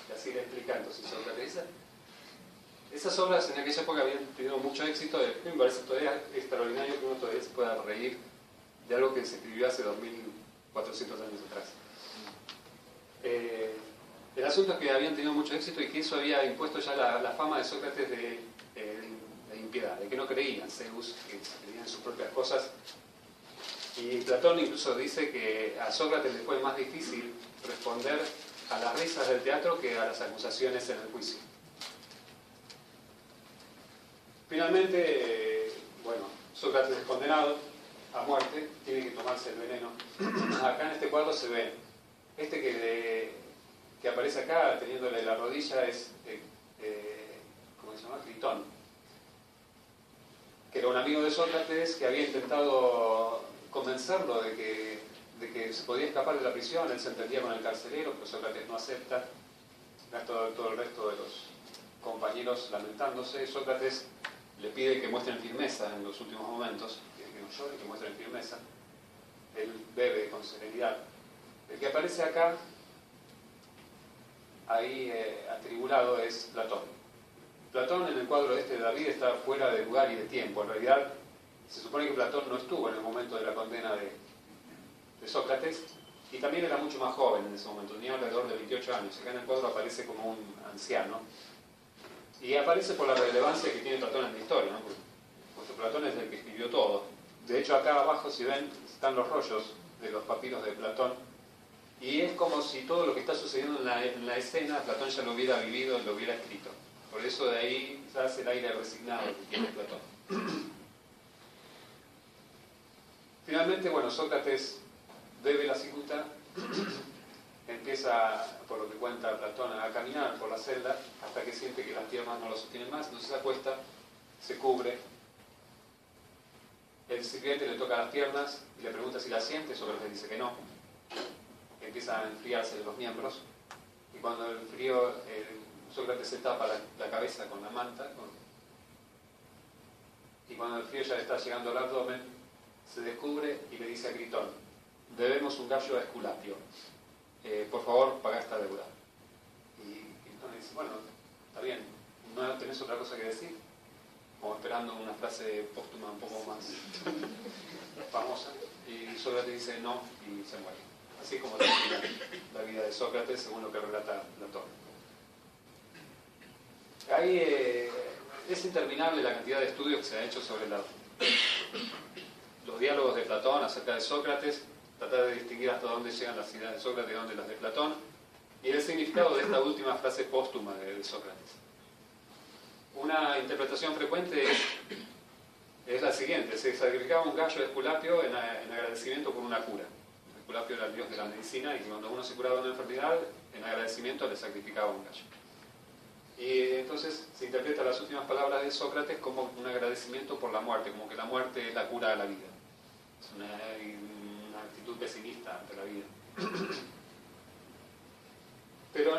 [SPEAKER 2] Y así le explica entonces Sócrates. Esas obras en aquella época habían tenido mucho éxito. Me parece todavía extraordinario que uno todavía se pueda reír de algo que se escribió hace 2400 años atrás. El asunto es que habían tenido mucho éxito y que eso había impuesto ya la fama de Sócrates de impiedad, de que no creían en Zeus, que creían en sus propias cosas. Y Platón incluso dice que a Sócrates le fue más difícil responder a las risas del teatro que a las acusaciones en el juicio. Finalmente, bueno, Sócrates es condenado a muerte, tiene que tomarse el veneno. Acá en este cuadro se ve, que aparece acá, teniéndole la rodilla, es, ¿cómo es? se llama? Critón, que era un amigo de Sócrates que había intentado convencerlo de que se podía escapar de la prisión. Él se entendía con el carcelero, pero Sócrates no acepta. Todo el resto de los compañeros lamentándose. Sócrates le pide que muestren firmeza en los últimos momentos, que no llore, que muestren firmeza. Él bebe con serenidad. El que aparece acá, ahí atribulado, es Platón. Platón, en el cuadro este de David, está fuera de lugar y de tiempo. En realidad, se supone que Platón no estuvo en el momento de la condena de Sócrates, y también era mucho más joven en ese momento, tenía alrededor de 28 años. Acá en el cuadro aparece como un anciano. Y aparece por la relevancia que tiene Platón en la historia, ¿no? Porque Platón es el que escribió todo. De hecho, acá abajo, si ven, están los rollos de los papiros de Platón. Y es como si todo lo que está sucediendo en la escena, Platón ya lo hubiera vivido y lo hubiera escrito. Por eso de ahí se hace el aire resignado que tiene Platón. Finalmente, bueno, Sócrates bebe la cicuta, empieza, por lo que cuenta Platón, a caminar por la celda hasta que siente que las piernas no lo sostienen más, entonces se acuesta, se cubre. El sirviente le toca las piernas y le pregunta si las siente. Sócrates dice que no. Empiezan a enfriarse los miembros, y cuando el frío, Sócrates se tapa la cabeza con la manta, y cuando el frío ya le está llegando al abdomen, se descubre y le dice a Critón: debemos un gallo a Esculapio, por favor paga esta deuda. Y Critón le dice: bueno, está bien, ¿no tenés otra cosa que decir? Como esperando una frase póstuma un poco más famosa. Y Sócrates dice no, y se muere. Así como termina la vida de Sócrates, según lo que relata Platón. Ahí es interminable la cantidad de estudios que se han hecho sobre los diálogos de Platón acerca de Sócrates, tratar de distinguir hasta dónde llegan las ideas de Sócrates y dónde las de Platón, y el significado de esta última frase póstuma de Sócrates. Una interpretación frecuente es la siguiente: se sacrificaba un gallo de Esculapio en agradecimiento por una cura. Esculapio era el dios de la medicina, y cuando uno se curaba de una enfermedad, en agradecimiento le sacrificaba un gallo. Y entonces se interpreta las últimas palabras de Sócrates como un agradecimiento por la muerte, como que la muerte es la cura a la vida. Es una actitud pesimista ante la vida. Pero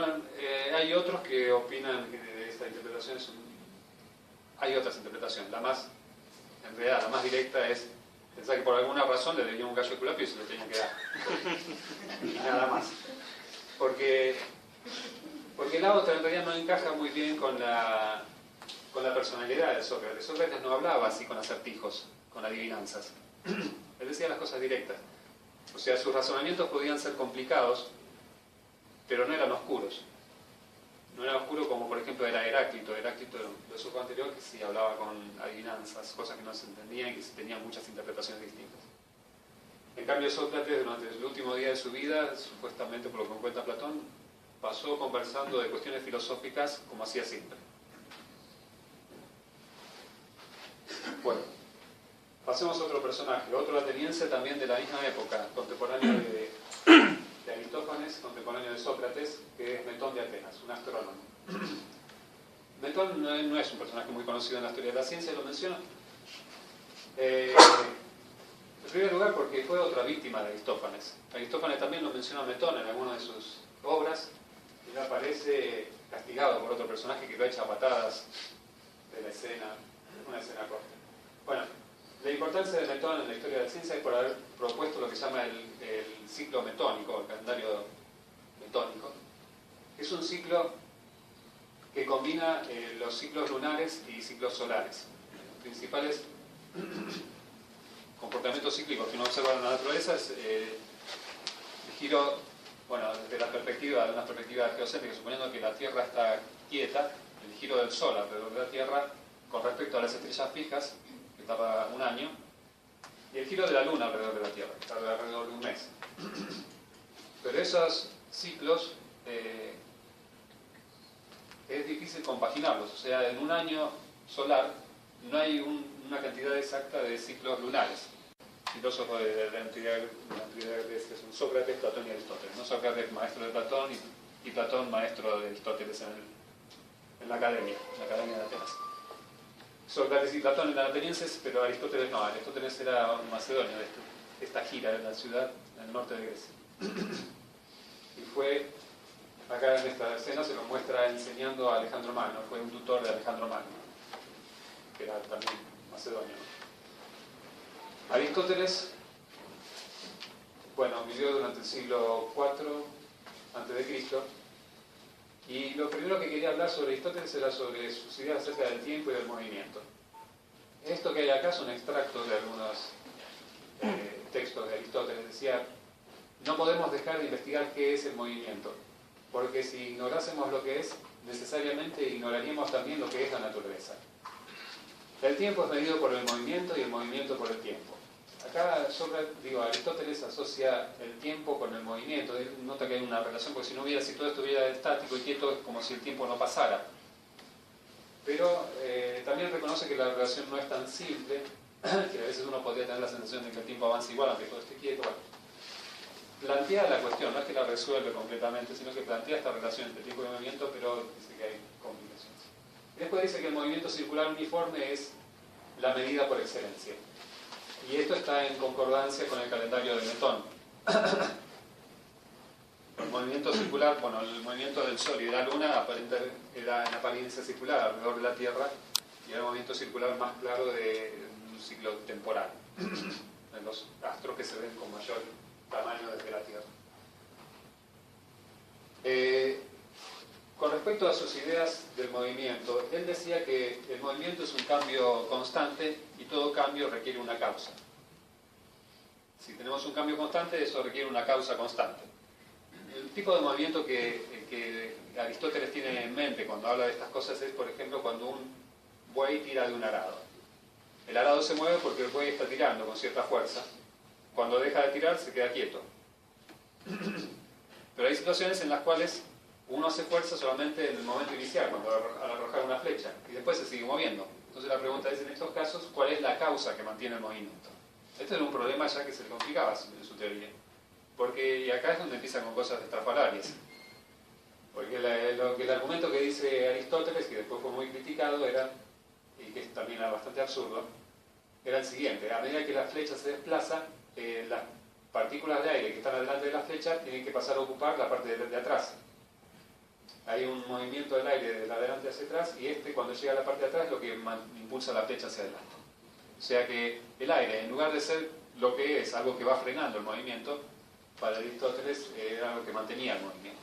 [SPEAKER 2] hay otros que opinan que de esta interpretación hay otras interpretaciones. En realidad, la más directa es pensar que por alguna razón le debían un gallo de Esculapio y se lo tenían que dar. Nada más. Porque la otra en realidad no encaja muy bien con la personalidad de Sócrates. Sócrates no hablaba así con acertijos, con adivinanzas. Él decía las cosas directas. O sea, sus razonamientos podían ser complicados, pero no eran oscuros. No era oscuro como por ejemplo era Heráclito. Heráclito de su anterior, que sí hablaba con adivinanzas, cosas que no se entendían y que tenían muchas interpretaciones distintas. En cambio, Sócrates, durante el último día de su vida, supuestamente por lo que cuenta Platón, pasó conversando de cuestiones filosóficas como hacía siempre. Bueno, pasemos a otro personaje, otro ateniense también de la misma época, contemporáneo de Aristófanes, contemporáneo de Sócrates, que es Metón de Atenas, un astrónomo. Metón no es un personaje muy conocido en la historia de la ciencia, lo menciono. En primer lugar porque fue otra víctima de Aristófanes. Aristófanes también lo menciona a Metón en alguna de sus obras, y aparece castigado por otro personaje que lo echa a patadas de la escena, una escena corta. Bueno, la importancia de Metón en la historia de la ciencia es por haber propuesto lo que se llama el ciclo metónico, el calendario metónico. Es un ciclo que combina los ciclos lunares y ciclos solares. Los principales comportamientos cíclicos que uno observa en la naturaleza es el giro, bueno, desde una perspectiva geocéntrica, suponiendo que la Tierra está quieta, el giro del Sol alrededor de la Tierra con respecto a las estrellas fijas, que tarda un año, y el giro de la Luna alrededor de la Tierra, que tarda alrededor de un mes. Pero esos ciclos es difícil compaginarlos, o sea, en un año solar no hay una cantidad exacta de ciclos lunares. Filósofos de la antigüedad Grecia son Sócrates, Platón y Aristóteles. ¿No? Sócrates maestro de Platón y Platón maestro de Aristóteles en la academia de Atenas. Sócrates y Platón eran atenienses, pero Aristóteles no. Aristóteles era un macedonio de esta gira en la ciudad en el norte de Grecia. Y fue, acá en esta escena se lo muestra enseñando a Alejandro Magno, fue un tutor de Alejandro Magno, que era también macedonio. Aristóteles, bueno, vivió durante el siglo IV a.C. y lo primero que quería hablar sobre Aristóteles era sobre sus ideas acerca del tiempo y del movimiento. Esto que hay acá son extractos de algunos textos de Aristóteles. Decía, no podemos dejar de investigar qué es el movimiento, porque si ignorásemos lo que es, necesariamente ignoraríamos también lo que es la naturaleza. El tiempo es medido por el movimiento y el movimiento por el tiempo. Acá Aristóteles asocia el tiempo con el movimiento. Nota que hay una relación, porque si todo estuviera estático y quieto, es como si el tiempo no pasara. Pero también reconoce que la relación no es tan simple, que a veces uno podría tener la sensación de que el tiempo avanza igual aunque todo esté quieto. Bueno, plantea la cuestión, no es que la resuelve completamente, sino que plantea esta relación entre tiempo y movimiento, pero dice que hay complicaciones. Y después dice que el movimiento circular uniforme es la medida por excelencia. Y esto está en concordancia con el calendario de Netón. El movimiento circular, bueno, el movimiento del Sol y de la Luna era en apariencia circular alrededor de la Tierra, y era el movimiento circular más claro de un ciclo temporal, de los astros que se ven con mayor tamaño desde la Tierra. Con respecto a sus ideas del movimiento, él decía que el movimiento es un cambio constante y todo cambio requiere una causa. Si tenemos un cambio constante, eso requiere una causa constante. El tipo de movimiento que Aristóteles tiene en mente cuando habla de estas cosas es, por ejemplo, cuando un buey tira de un arado. El arado se mueve porque el buey está tirando con cierta fuerza. Cuando deja de tirar, se queda quieto. Pero hay situaciones en las cuales uno hace fuerza solamente en el momento inicial, cuando al arrojar una flecha, y después se sigue moviendo. Entonces la pregunta es, en estos casos, ¿cuál es la causa que mantiene el movimiento? Este era un problema ya que se le complicaba en su teoría. Y acá es donde empieza con cosas estrafalarias. Porque el argumento que dice Aristóteles, que después fue muy criticado, y que también era bastante absurdo, era el siguiente: a medida que la flecha se desplaza, las partículas de aire que están adelante de la flecha tienen que pasar a ocupar la parte de atrás. Hay un movimiento del aire de adelante hacia atrás, y cuando llega a la parte de atrás, es lo que impulsa la flecha hacia adelante. O sea que el aire, en lugar de ser lo que es, algo que va frenando el movimiento, para Aristóteles era algo que mantenía el movimiento.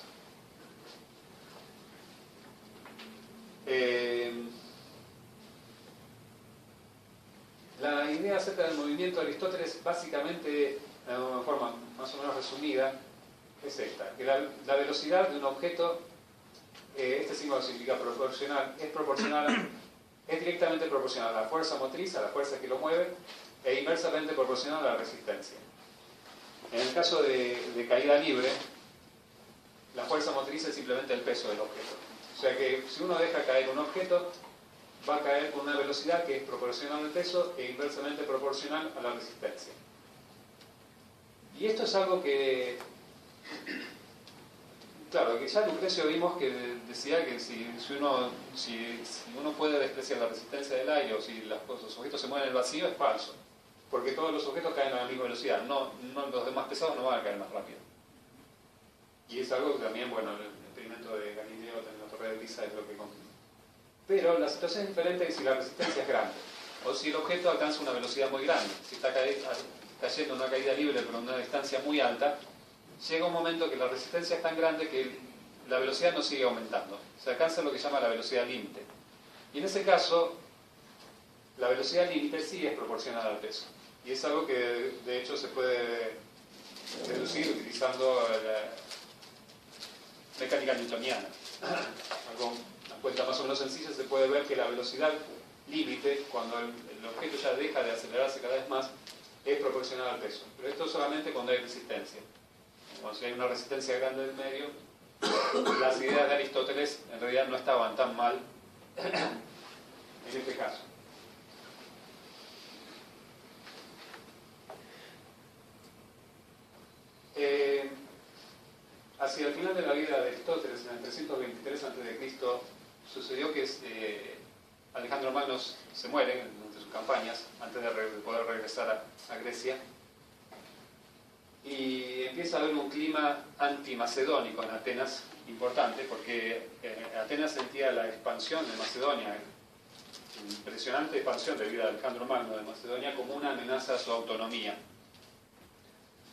[SPEAKER 2] La idea acerca del movimiento de Aristóteles, básicamente, de una forma más o menos resumida, es esta: que la velocidad de un objeto, este símbolo significa proporcional, es directamente proporcional a la fuerza motriz, a la fuerza que lo mueve, e inversamente proporcional a la resistencia. En el caso de caída libre, la fuerza motriz es simplemente el peso del objeto. O sea que si uno deja caer un objeto, va a caer con una velocidad que es proporcional al peso e inversamente proporcional a la resistencia. Y esto es algo que, claro, que ya Lucrecio vimos que decía que si uno puede despreciar la resistencia del aire, o si los objetos se mueven en el vacío, es falso. Porque todos los objetos caen a la misma velocidad, no los demás pesados no van a caer más rápido. Y es algo que también, bueno, el experimento de Galileo en la Torre de Pisa es lo que confirma. Pero la situación es diferente si la resistencia es grande, o si el objeto alcanza una velocidad muy grande. Si está cayendo una caída libre por una distancia muy alta, llega un momento que la resistencia es tan grande que la velocidad no sigue aumentando. Se alcanza lo que se llama la velocidad límite. Y en ese caso, la velocidad límite sí es proporcional al peso. Y es algo que de hecho se puede deducir utilizando la mecánica newtoniana. Una cuenta más o menos sencilla: se puede ver que la velocidad límite, cuando el objeto ya deja de acelerarse cada vez más, es proporcional al peso. Pero esto solamente cuando hay resistencia. Cuando hay una resistencia grande en medio, las ideas de Aristóteles en realidad no estaban tan mal en este caso. Hacia el final de la vida de Aristóteles, en el 323 a.C., sucedió que Alejandro Magno se muere durante sus campañas, antes de poder regresar a Grecia, y empieza a haber un clima anti-macedónico en Atenas importante, porque Atenas sentía la expansión de Macedonia, impresionante expansión debido a Alejandro Magno de Macedonia, como una amenaza a su autonomía.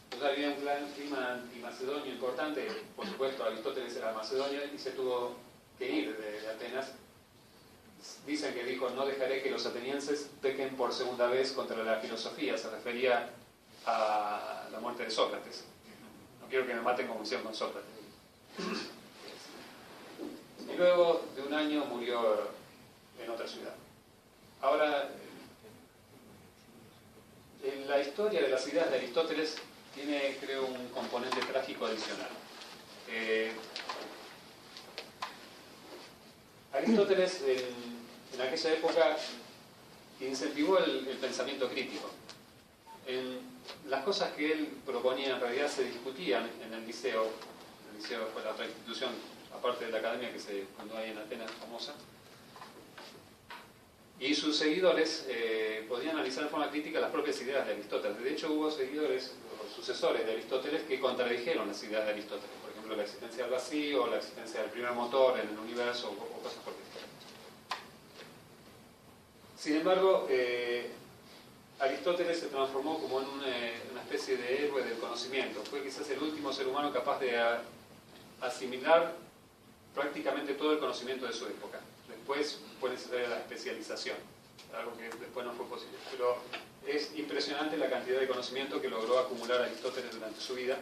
[SPEAKER 2] Entonces había un clima anti-macedonio importante. Por supuesto, Aristóteles era de Macedonia y se tuvo que ir de Atenas. Dicen que dijo: no dejaré que los atenienses pequen por segunda vez contra la filosofía. Se refería a la muerte de Sócrates. No quiero que me maten como hicieron con Sócrates. Y luego de un año murió en otra ciudad. Ahora, en la historia de las ideas de Aristóteles tiene, creo, un componente trágico adicional. Aristóteles en aquella época incentivó el pensamiento crítico. Las cosas que él proponía en realidad se discutían en el liceo. El liceo fue la otra institución, aparte de la academia que se fundó ahí en Atenas, famosa. Y sus seguidores podían analizar de forma crítica las propias ideas de Aristóteles. De hecho, hubo seguidores o sucesores de Aristóteles que contradijeron las ideas de Aristóteles. Por ejemplo, la existencia del vacío, la existencia del primer motor en el universo, o cosas por el estilo. Sin embargo, Aristóteles se transformó como en una especie de héroe del conocimiento. Fue quizás el último ser humano capaz de asimilar prácticamente todo el conocimiento de su época. Después fue necesaria la especialización, algo que después no fue posible. Pero es impresionante la cantidad de conocimiento que logró acumular Aristóteles durante su vida.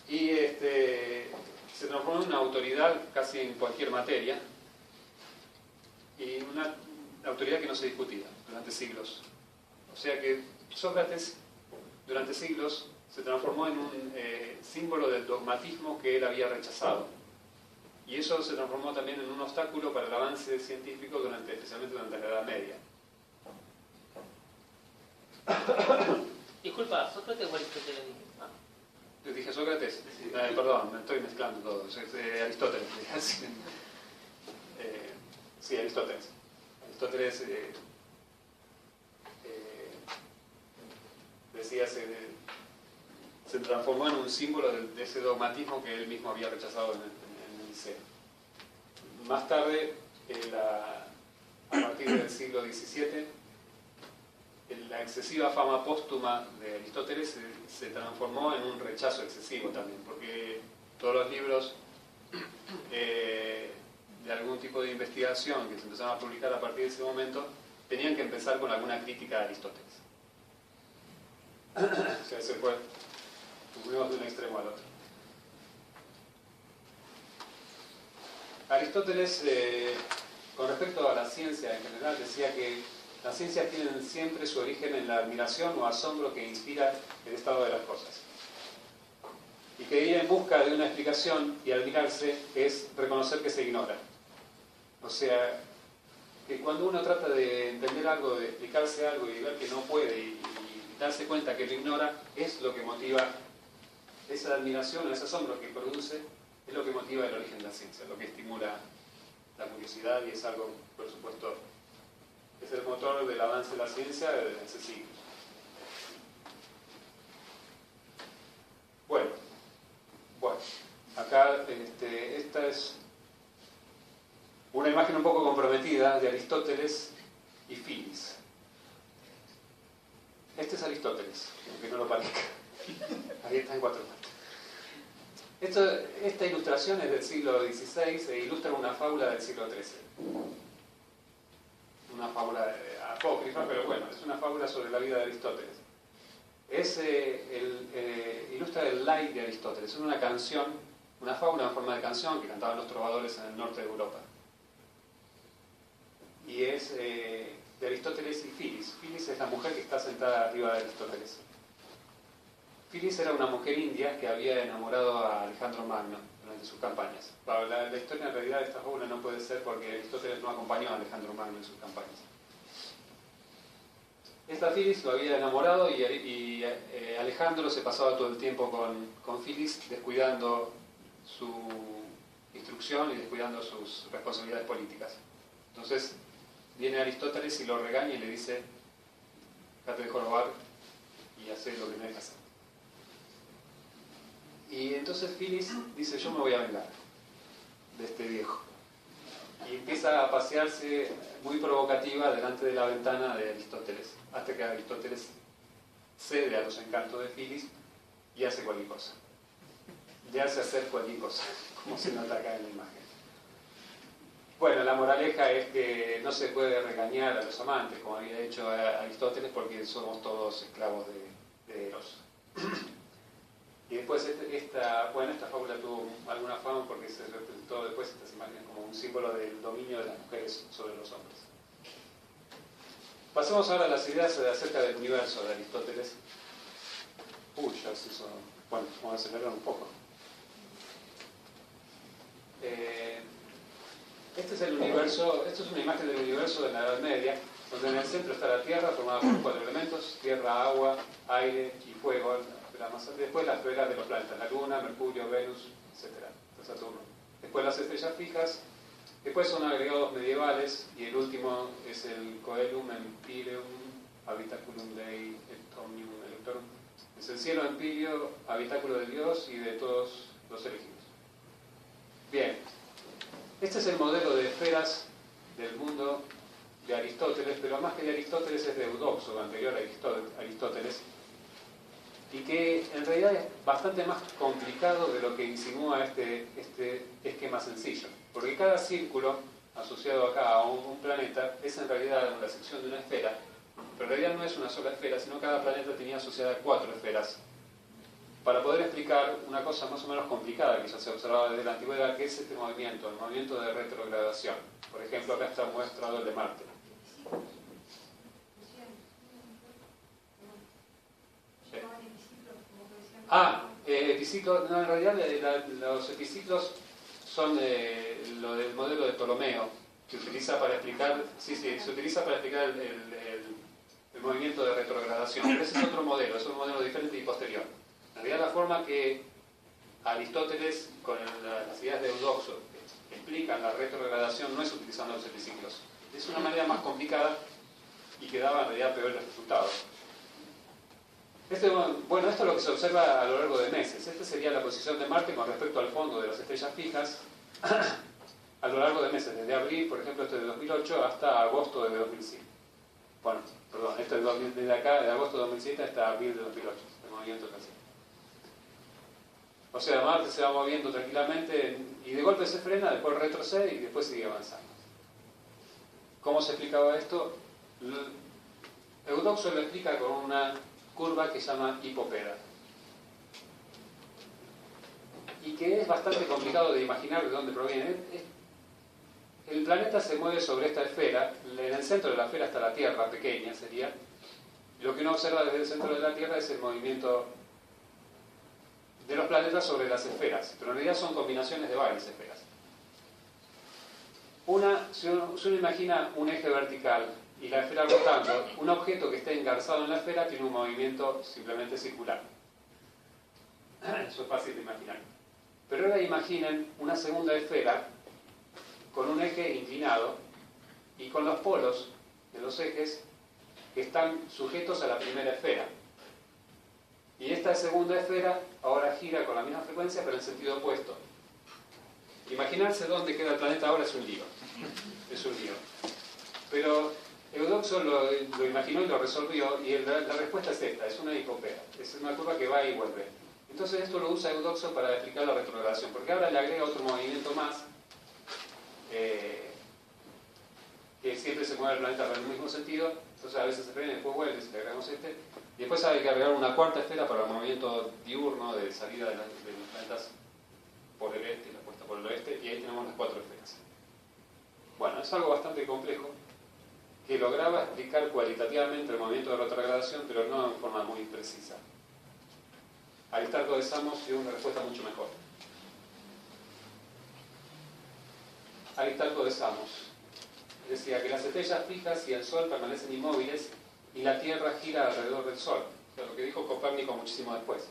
[SPEAKER 2] Y se transformó en una autoridad casi en cualquier materia, y una autoridad que no se discutía durante siglos. O sea que Sócrates, durante siglos, se transformó en un símbolo del dogmatismo que él había rechazado. Y eso se transformó también en un obstáculo para el avance científico, especialmente durante la Edad Media.
[SPEAKER 3] Disculpa, ¿Sócrates o Aristóteles?
[SPEAKER 2] ¿Les dije Sócrates? Sí. Perdón, me estoy mezclando todo. Aristóteles. Sí, Aristóteles. Aristóteles decía se transformó en un símbolo de ese dogmatismo que él mismo había rechazado en el liceo. Más tarde, a partir del siglo XVII, la excesiva fama póstuma de Aristóteles se transformó en un rechazo excesivo también, porque todos los libros de algún tipo de investigación que se empezaron a publicar a partir de ese momento tenían que empezar con alguna crítica a Aristóteles. O sea, se fue, fuimos de un extremo al otro. Aristóteles, con respecto a la ciencia en general, decía que las ciencias tienen siempre su origen en la admiración o asombro que inspira el estado de las cosas. Y que ir en busca de una explicación y admirarse es reconocer que se ignora. O sea, que cuando uno trata de entender algo, de explicarse algo y ver que no puede y darse cuenta que lo ignora, es lo que motiva esa admiración o ese asombro que produce, es lo que motiva el origen de la ciencia, lo que estimula la curiosidad, y es algo, por supuesto, es el motor del avance de la ciencia desde hace siglos. Bueno, acá esta es una imagen un poco comprometida de Aristóteles y Filis. Este es Aristóteles, aunque no lo parezca. Ahí está en 4 partes. Esta ilustración es del siglo XVI e ilustra una fábula del siglo XIII. Una fábula apócrifa, pero bueno, es una fábula sobre la vida de Aristóteles. Ilustra el Lai de Aristóteles. Es una canción, una fábula en forma de canción que cantaban los trovadores en el norte de Europa. Y es de Aristóteles y Filis. Filis es la mujer que está sentada arriba de Aristóteles. Filis era una mujer india que había enamorado a Alejandro Magno durante sus campañas. La historia en realidad de esta fábula no puede ser porque Aristóteles no acompañó a Alejandro Magno en sus campañas. Esta Filis lo había enamorado y Alejandro se pasaba todo el tiempo con Filis, descuidando instrucción y descuidando sus responsabilidades políticas. Entonces viene Aristóteles y lo regaña y le dice: "Date de jorobar y hacer lo que tenés que hacer". Y entonces Filis dice: "Yo me voy a vengar de este viejo". Y empieza a pasearse muy provocativa delante de la ventana de Aristóteles, hasta que Aristóteles cede a los encantos de Filis y hace cualquier cosa. Le hace hacer cualquier cosa, como se nota acá en la imagen. Bueno, la moraleja es que no se puede regañar a los amantes, como había hecho Aristóteles, porque somos todos esclavos de Eros. Y después esta fábula tuvo alguna fama porque se representó después estas imágenes como un símbolo del dominio de las mujeres sobre los hombres. Pasemos ahora a las ideas acerca del universo de Aristóteles. Ya se hizo... Bueno, vamos a acelerar un poco. Este es el universo, esto es una imagen del universo de la Edad Media, donde en el centro está la Tierra, formada por 4 elementos: tierra, agua, aire y fuego. Después las esferas de los planetas: la Luna, Mercurio, Venus, etc. Saturno. Después las estrellas fijas. Después son agregados medievales, y el último es el Coelum Empyreum Habitaculum Dei et Omnium Electorum. Es el cielo empíreo, habitáculo de Dios y de todos los elegidos. Bien, este es el modelo de esferas del mundo de Aristóteles, pero más que de Aristóteles es de Eudoxo, anterior a Aristóteles, y que en realidad es bastante más complicado de lo que insinúa este esquema sencillo, porque cada círculo asociado acá a un planeta es en realidad una sección de una esfera, pero en realidad no es una sola esfera, sino cada planeta tenía asociadas 4 esferas, para poder explicar una cosa más o menos complicada que ya se observaba desde la antigüedad, que es este movimiento, el movimiento de retrogradación. Por ejemplo, acá está mostrado el de Marte. Epiciclos, no, en realidad los epiciclos son lo del modelo de Ptolomeo, que utiliza para explicar, se utiliza para explicar el movimiento de retrogradación. Pero ese es otro modelo, es un modelo diferente y posterior. En realidad la forma que Aristóteles, con las ideas de Eudoxo, explican la retrogradación no es utilizando los epiciclos. Es una manera más complicada y que daba en realidad peores resultados. Bueno, esto es lo que se observa a lo largo de meses. Esta sería la posición de Marte con respecto al fondo de las estrellas fijas a lo largo de meses, desde abril, por ejemplo, de 2008 hasta agosto de 2007. Bueno, perdón, desde acá, de agosto de 2007 hasta abril de 2008, el movimiento es así. O sea, Marte se va moviendo tranquilamente y de golpe se frena, después retrocede y después sigue avanzando. ¿Cómo se explicaba esto? Eudoxo lo explica con una curva que se llama hipopeda, y que es bastante complicado de imaginar de dónde proviene. El planeta se mueve sobre esta esfera, en el centro de la esfera está la Tierra, pequeña sería, y lo que uno observa desde el centro de la Tierra es el movimiento de los planetas sobre las esferas, pero en realidad son combinaciones de varias esferas. Si uno imagina un eje vertical y la esfera rotando, un objeto que esté engarzado en la esfera tiene un movimiento simplemente circular. Eso es fácil de imaginar. Pero ahora imaginen una segunda esfera con un eje inclinado y con los polos de los ejes que están sujetos a la primera esfera. Y esta segunda esfera ahora gira con la misma frecuencia pero en sentido opuesto. Imaginarse dónde queda el planeta ahora es un lío. Es un lío. Pero Eudoxo lo imaginó y lo resolvió, y la respuesta es esta, es una hipopeda. Es una curva que va y vuelve. Entonces esto lo usa Eudoxo para explicar la retrogradación, porque ahora le agrega otro movimiento más, que siempre se mueve el planeta en el mismo sentido, entonces a veces se frena y después vuelve, si le agregamos este, y después hay que agregar una cuarta esfera para el movimiento diurno de salida de los planetas por el este y la puesta por el oeste, y ahí tenemos las 4 esferas. Bueno, es algo bastante complejo, que lograba explicar cualitativamente el movimiento de retrogradación, pero no en forma muy precisa. Aristarco de Samos dio una respuesta mucho mejor. Aristarco de Samos decía que las estrellas fijas y el Sol permanecen inmóviles y la Tierra gira alrededor del Sol. O sea, lo que dijo Copérnico muchísimo después.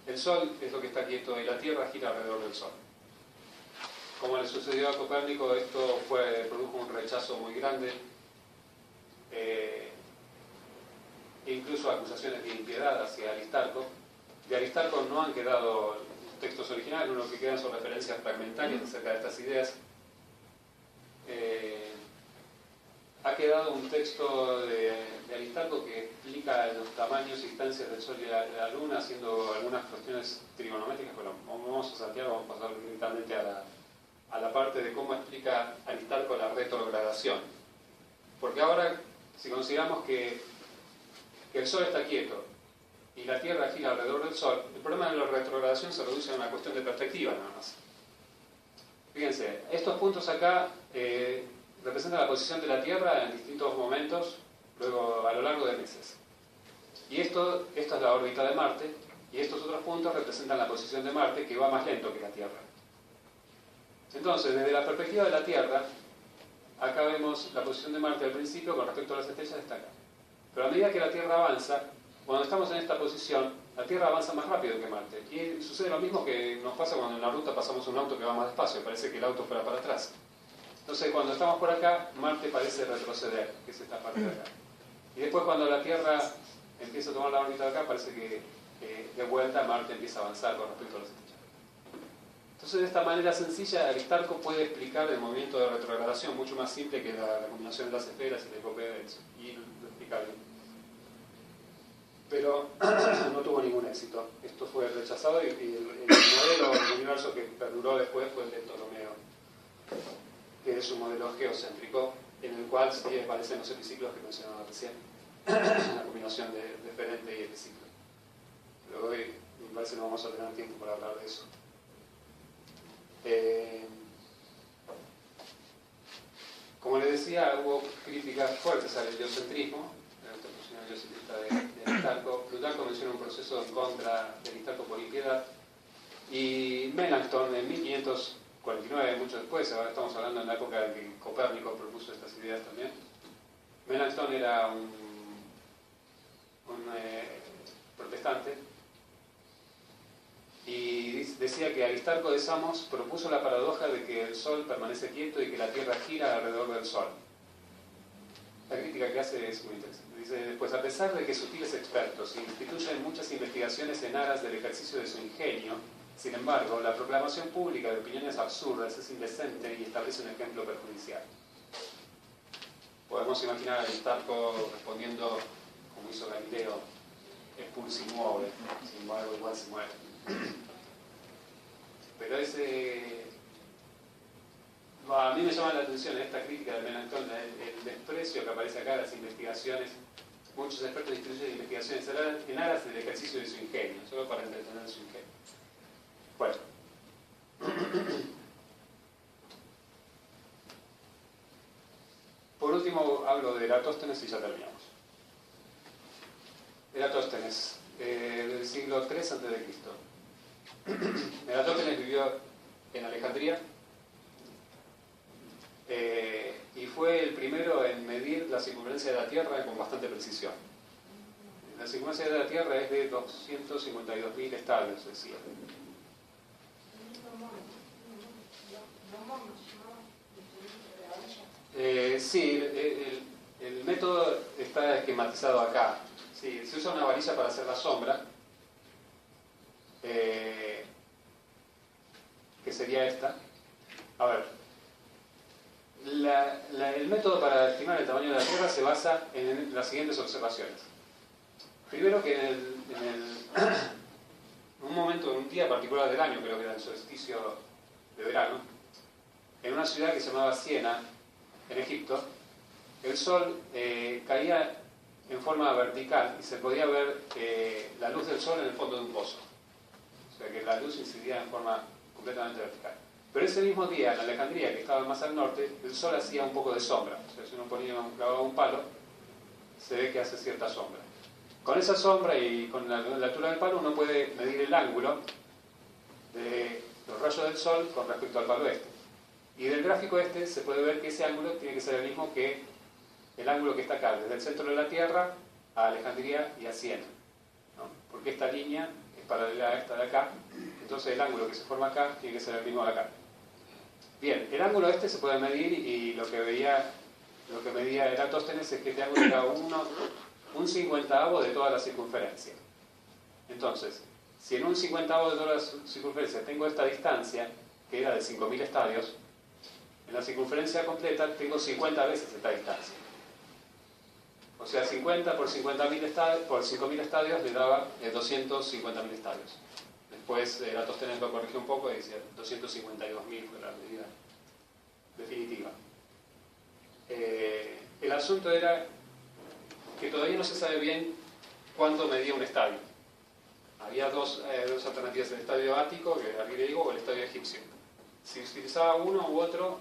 [SPEAKER 2] El Sol es lo que está quieto y la Tierra gira alrededor del Sol. como le sucedió a Copérnico, esto produjo un rechazo muy grande, incluso acusaciones de impiedad hacia Aristarco. De Aristarco no han quedado textos originales, lo que quedan son referencias fragmentarias acerca de estas ideas. Ha quedado un texto de Aristarco que explica los tamaños y distancias del Sol y la Luna, haciendo algunas cuestiones trigonométricas. Bueno, vamos a saltear, vamos a pasar directamente a la parte de cómo explica Aristarco la retrogradación. Porque ahora, si consideramos que el Sol está quieto y la Tierra gira alrededor del Sol, el problema de la retrogradación se reduce a una cuestión de perspectiva nada más. Fíjense, estos puntos acá representan la posición de la Tierra en distintos momentos, luego a lo largo de meses. Y esta es la órbita de Marte, y estos otros puntos representan la posición de Marte, que va más lento que la Tierra. Entonces, desde la perspectiva de la Tierra, acá vemos la posición de Marte al principio con respecto a las estrellas está acá. Pero a medida que la Tierra avanza, cuando estamos en esta posición, la Tierra avanza más rápido que Marte. Y sucede lo mismo que nos pasa cuando en la ruta pasamos un auto que va más despacio, parece que el auto fuera para atrás. Entonces, cuando estamos por acá, Marte parece retroceder, que es esta parte de acá. Y después, cuando la Tierra empieza a tomar la órbita de acá, parece que de vuelta Marte empieza a avanzar con respecto a las estrellas. Entonces, de esta manera sencilla, Aristarco puede explicar el movimiento de retrogradación mucho más simple que la combinación de las esferas y la epopea de eso. Y lo explica bien. Pero no tuvo ningún éxito. Esto fue rechazado y el modelo del universo que perduró después fue el de Ptolomeo, que es un modelo geocéntrico en el cual sí aparecen los epiciclos que mencionaba recién, la combinación de deferente y epiciclo. Pero hoy me parece que no vamos a tener tiempo para hablar de eso. Como les decía, hubo críticas fuertes al heliocentrismo, la posición heliocentrista de Aristarco. Plutarco menciona un proceso en contra de Aristarco por impiedad, y Melanchthon en 1549, mucho después, ahora estamos hablando en la época en que Copérnico propuso estas ideas también. Melanchthon era un protestante, y decía que Aristarco de Samos propuso la paradoja de que el Sol permanece quieto y que la Tierra gira alrededor del Sol. La crítica que hace es muy interesante. Dice después, a pesar de que sutiles expertos instituyen muchas investigaciones en aras del ejercicio de su ingenio, sin embargo, la proclamación pública de opiniones absurdas es indecente y establece un ejemplo perjudicial. Podemos imaginar a Aristarco respondiendo, como hizo Galileo, expul si muove, sin embargo igual se mueve. Pero a mí me llama la atención en esta crítica de Melanchthon el desprecio que aparece acá de las investigaciones. Muchos expertos instituyen investigaciones en aras del ejercicio de su ingenio, solo para entretener su ingenio. Bueno. Por último hablo de Eratóstenes y ya terminamos. Eratóstenes, del siglo III a.C. Eratóstenes vivió en Alejandría y fue el primero en medir la circunferencia de la Tierra con bastante precisión. La circunferencia de la Tierra es de 252.000 estadios, decía. Sí, el método está esquematizado acá. Sí, se usa una varilla para hacer la sombra, que sería esta. A ver, el método para estimar el tamaño de la Tierra se basa en las siguientes observaciones. Primero que en un momento, en un día particular del año, creo que era el solsticio de verano, en una ciudad que se llamaba Siena, en Egipto, el sol caía en forma vertical y se podía ver la luz del sol en el fondo de un pozo. O sea que la luz incidía en forma completamente vertical. Pero ese mismo día, en Alejandría, que estaba más al norte, el sol hacía un poco de sombra. O sea, si uno clavaba un palo, se ve que hace cierta sombra. Con esa sombra y con la altura del palo, uno puede medir el ángulo de los rayos del sol con respecto al palo este. Y del gráfico este se puede ver que ese ángulo tiene que ser el mismo que el ángulo que está acá, desde el centro de la Tierra a Alejandría y a Siena, ¿no? Porque esta línea es paralela a esta de acá, entonces el ángulo que se forma acá tiene que ser el mismo de acá. Bien, el ángulo este se puede medir y lo que medía Eratosthenes es que este ángulo era un 50avo de toda la circunferencia. Entonces, si en un 50avo de toda la circunferencia tengo esta distancia, que era de 5.000 estadios, en la circunferencia completa tengo 50 veces esta distancia. O sea, 50 por 50.000 estadios, por 5.000 estadios le daba 250.000 estadios. Después Eratosthenes lo corrigió un poco y decía 252.000 fue la medida definitiva. El asunto era que todavía no se sabe bien cuánto medía un estadio. Había dos alternativas, el estadio ático, que era griego, o el estadio egipcio. Si utilizaba uno u otro,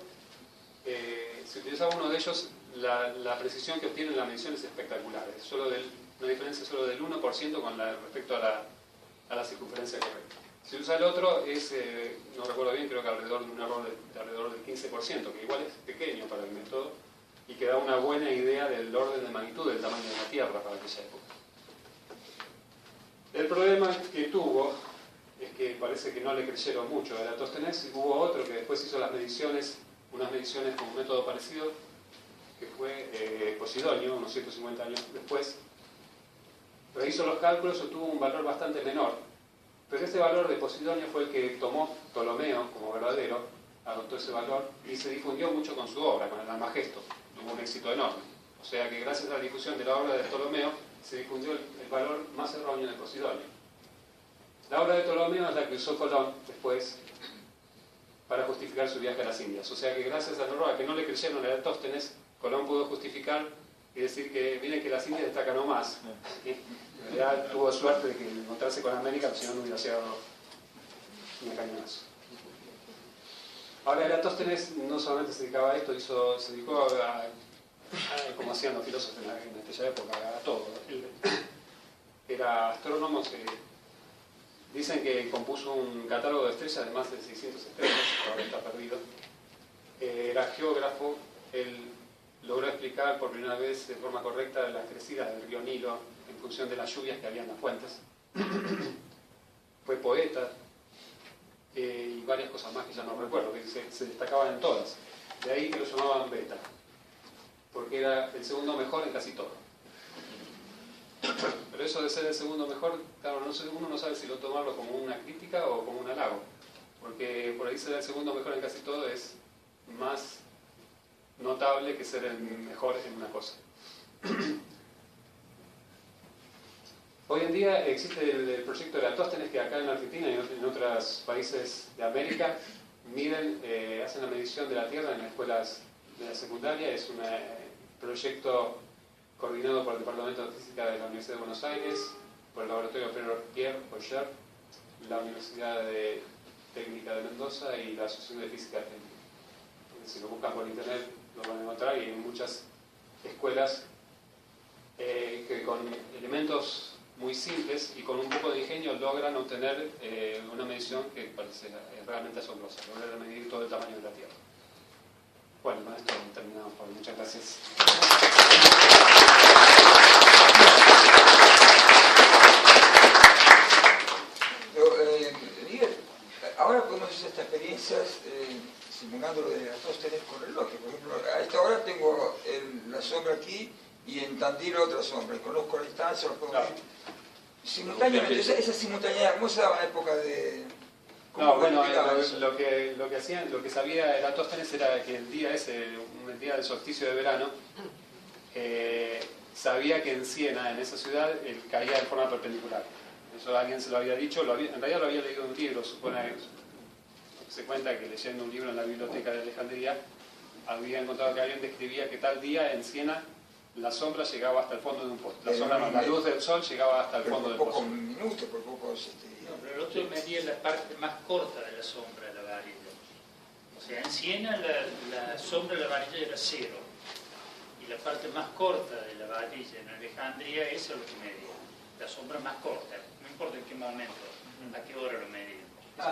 [SPEAKER 2] si utilizaba uno de ellos, la precisión que obtiene en la medición es espectacular. Es una diferencia solo del 1% respecto a la circunferencia correcta. Si usa el otro, no recuerdo bien, creo que alrededor de un error de alrededor del 15%, que igual es pequeño para el método, y que da una buena idea del orden de magnitud del tamaño de la Tierra para aquella época. El problema que tuvo es que parece que no le creyeron mucho a Eratosthenes. Hubo otro que después hizo unas mediciones con un método parecido, que fue Posidonio, unos 150 años después. Pero hizo los cálculos, obtuvo un valor bastante menor. Pero ese valor de Posidonio fue el que tomó Ptolomeo como verdadero, adoptó ese valor y se difundió mucho con su obra, con el Almagesto. Tuvo un éxito enorme. O sea que gracias a la difusión de la obra de Ptolomeo se difundió el valor más erróneo de Posidonio. La obra de Ptolomeo es la que usó Colón después para justificar su viaje a las Indias. O sea que gracias al error a que no le creyeron a Eratosthenes, Colón pudo justificar y decir que miren que las Indias destacan nomás. En realidad tuvo suerte de que encontrarse con América, si no, no hubiera sido un cañonazo. Ahora Eratosthenes no solamente se dedicaba a esto, se dedicó como hacían los filósofos en aquella época, a todo. Él era astrónomo, dicen que compuso un catálogo de estrellas de más de 600 estrellas, ahora está perdido. Era geógrafo, él logró explicar por primera vez de forma correcta las crecidas del río Nilo en función de las lluvias que había en las fuentes. Fue poeta y varias cosas más que ya no recuerdo, que se destacaban en todas. De ahí que lo llamaban beta, porque era el segundo mejor en casi todo. Pero eso de ser el segundo mejor, claro, uno no sabe si lo tomarlo como una crítica o como un halago, porque por ahí ser el segundo mejor en casi todo es más notable que ser el mejor en una cosa. Hoy en día existe el proyecto de Eratosthenes, que acá en Argentina y en otros países de América hacen la medición de la Tierra en las escuelas de la secundaria. Es un proyecto coordinado por el Departamento de Física de la Universidad de Buenos Aires, por el Laboratorio Pierre Auger, la Universidad Técnica de Mendoza y la Asociación de Física Argentina. Si lo buscan por internet lo van a encontrar, y en muchas escuelas que con elementos muy simples y con un poco de ingenio logran obtener una medición que parece realmente asombrosa, lograr medir todo el tamaño de la Tierra. Bueno, con esto terminamos. Muchas gracias.
[SPEAKER 1] Miguel, ahora podemos hacer estas experiencias simulando lo de Eratosthenes con relojes. Por ejemplo, a esta hora tengo la sombra aquí y en Tandil otra sombra, y conozco la distancia, los puedo ver simultáneamente. Esa simultaneidad, ¿cómo se daba en la época de...?
[SPEAKER 2] No, bueno, lo que sabía Eratosthenes era que el día del solsticio de verano, sabía que en Siena, en esa ciudad, caía de forma perpendicular. Eso alguien se lo había dicho, en realidad lo había leído en un libro, se cuenta que leyendo un libro en la biblioteca de Alejandría, había encontrado que alguien describía que tal día en Siena la sombra llegaba hasta el fondo de un poste. La luz del sol llegaba hasta el fondo del poste.
[SPEAKER 1] Por pocos minutos, por pocos...
[SPEAKER 3] No, pero el otro medía la parte más corta de la sombra de la varilla. O sea, en Siena la sombra de la varilla era 0. Y la parte más corta de la varilla en Alejandría, eso es lo que medía. La sombra más corta, no importa en qué momento, a qué hora lo medía.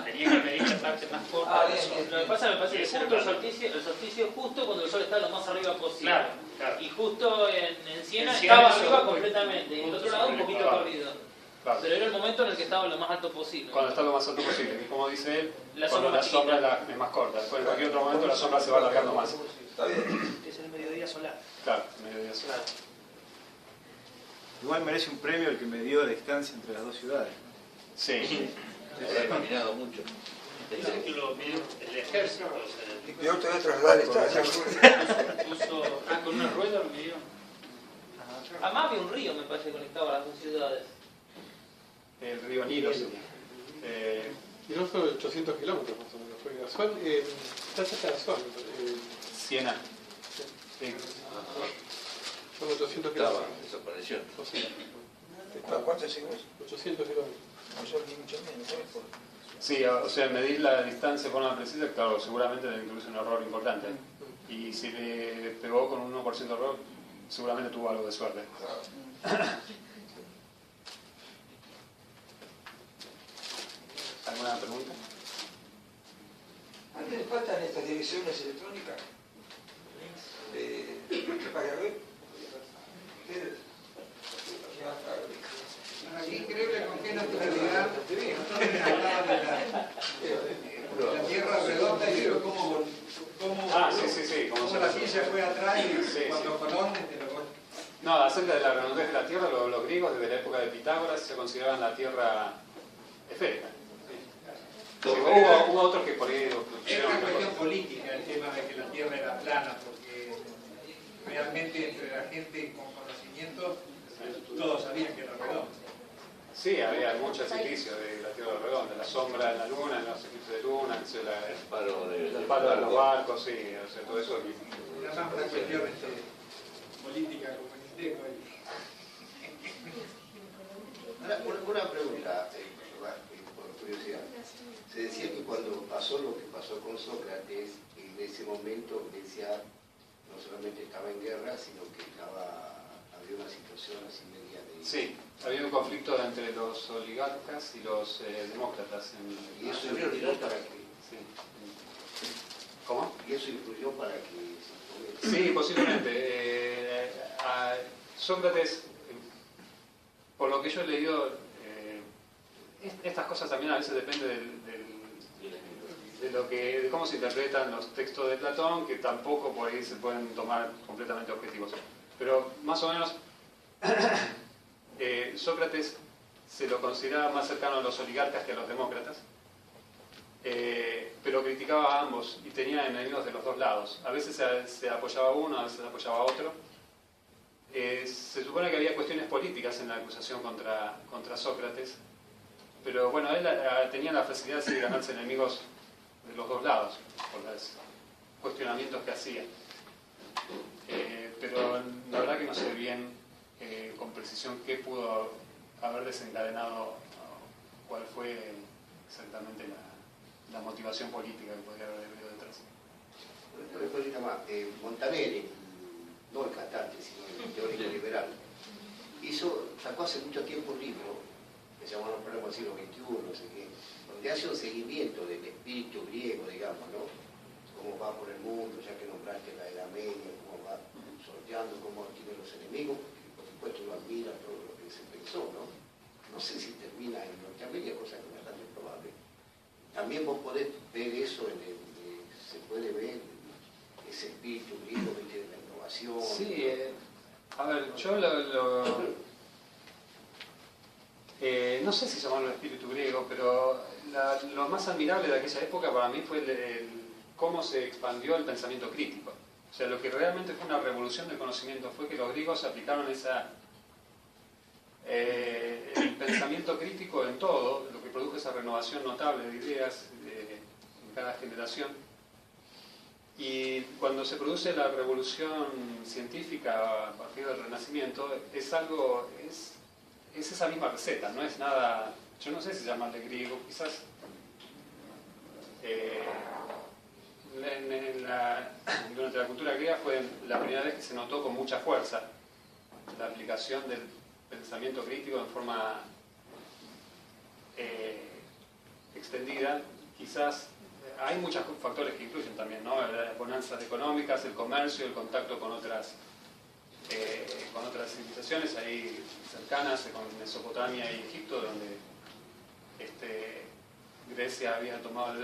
[SPEAKER 3] Tenía que medir la parte más corta de la sombra.
[SPEAKER 4] Lo que pasa me parece que justo el solsticio justo cuando el sol está lo más arriba posible.
[SPEAKER 3] Claro.
[SPEAKER 4] Y justo en Siena
[SPEAKER 3] En Siena
[SPEAKER 4] estaba
[SPEAKER 3] eso
[SPEAKER 4] arriba
[SPEAKER 3] fue
[SPEAKER 4] completamente, y en el otro lado un poquito corrido.
[SPEAKER 2] Claro.
[SPEAKER 4] Pero era el momento en el que estaba lo más alto posible.
[SPEAKER 2] Cuando está lo más alto posible, que como dice él,
[SPEAKER 4] La
[SPEAKER 2] cuando
[SPEAKER 4] sombra
[SPEAKER 2] la sombra es más corta. Después en cualquier otro momento la sombra se va alargando más.
[SPEAKER 1] Está bien.
[SPEAKER 3] Es el mediodía solar.
[SPEAKER 2] Claro, mediodía solar.
[SPEAKER 5] Igual merece un premio el que me dio la distancia entre las dos ciudades.
[SPEAKER 2] Sí.
[SPEAKER 6] He caminado mucho.
[SPEAKER 3] Dicen que lo midió el ejército. O sea,
[SPEAKER 1] Y peor te voy a trasladar esta.
[SPEAKER 3] con una rueda lo midió.
[SPEAKER 4] Además había un río, me parece, conectado a las dos ciudades.
[SPEAKER 2] El río Nilo. Sí.
[SPEAKER 7] Y no fue 800 kilómetros más o menos. Fue Asuán, está cerca de Asuán.
[SPEAKER 2] Siena. Sí.
[SPEAKER 7] Son 800
[SPEAKER 6] Estaba,
[SPEAKER 7] kilómetros.
[SPEAKER 6] desapareció.
[SPEAKER 7] O sea,
[SPEAKER 1] ¿Cuántos segundos?
[SPEAKER 7] 800 kilómetros.
[SPEAKER 1] No son ni mucho menos. ¿Sabes por qué?
[SPEAKER 2] Sí, o sea, medir la distancia de forma precisa, claro, seguramente le introduce un error importante. Y si le pegó con un 1% de error, seguramente tuvo algo de suerte. ¿Alguna pregunta?
[SPEAKER 1] ¿A qué le faltan estas direcciones electrónicas? ¿Para web?
[SPEAKER 8] Sí, increíble con qué naturalidad hablaban de la Tierra redonda y digo cómo la ciencia fue atrás y cuando Colón
[SPEAKER 2] No, acerca de la redondez de la Tierra, los griegos desde la época de Pitágoras se consideraban la Tierra esférica. Sí, hubo otros que por ahí
[SPEAKER 8] era una cuestión política el tema de que la Tierra era plana, porque realmente entre la gente con conocimiento todos sabían que era redonda.
[SPEAKER 2] Sí, había muchos indicios de la Tierra redonda, la sombra en la Luna, en los eclipses de Luna, el palo de los barcos, sí, o sea, todo eso.
[SPEAKER 8] Era más una cuestión política comunista.
[SPEAKER 6] Ahora, una pregunta, por curiosidad. Se decía que cuando pasó lo que pasó con Sócrates, en ese momento Grecia no solamente estaba en guerra, sino que había una situación así media de...
[SPEAKER 2] Sí, había un conflicto entre los oligarcas y los demócratas.
[SPEAKER 6] Y eso influyó para que...
[SPEAKER 2] Sí. ¿Cómo?
[SPEAKER 6] Y eso influyó para que...
[SPEAKER 2] Sí, posiblemente. A Sócrates, por lo que yo he leído, estas cosas también a veces dependen de cómo se interpretan los textos de Platón, que tampoco por ahí se pueden tomar completamente objetivos. Pero más o menos Sócrates se lo consideraba más cercano a los oligarcas que a los demócratas, pero criticaba a ambos y tenía enemigos de los dos lados. A veces se apoyaba a uno, a veces se apoyaba a otro. Se supone que había cuestiones políticas en la acusación contra Sócrates, pero bueno, él tenía la facilidad de ganarse enemigos de los dos lados por los cuestionamientos que hacía. Pero la verdad que no sé bien con precisión qué pudo haber desencadenado, cuál fue exactamente la motivación política que podría haber habido detrás.
[SPEAKER 6] Una cosita más, Montaner, no el cantante, sino el teórico liberal, sacó hace mucho tiempo un libro que se llama Los problemas del siglo XXI, no sé qué, donde hace un seguimiento del espíritu griego, digamos, ¿no? Cómo va por el mundo, ya que nombraste la Edad Media, cómo va sorteando, cómo tiene los enemigos, porque por supuesto uno admira todo lo que se pensó, ¿no? No sé si termina en Norteamérica, cosa que no es tan improbable. También vos podés ver eso, se puede ver ese espíritu griego, ¿viste? De la innovación.
[SPEAKER 2] Sí, a ver, yo no sé si llamarlo espíritu griego, pero lo más admirable de aquella época para mí fue cómo se expandió el pensamiento crítico. O sea, lo que realmente fue una revolución del conocimiento fue que los griegos aplicaron el pensamiento crítico en todo, lo que produjo esa renovación notable de ideas en cada generación. Y cuando se produce la revolución científica a partir del Renacimiento, es esa misma receta, no es nada, yo no sé si llamarle griego, quizás durante la cultura griega fue la primera vez que se notó con mucha fuerza la aplicación del pensamiento crítico en forma extendida. Quizás hay muchos factores que influyen también, ¿no? Las bonanzas económicas, el comercio, el contacto con otras con otras civilizaciones ahí cercanas, con Mesopotamia y Egipto, donde Grecia había tomado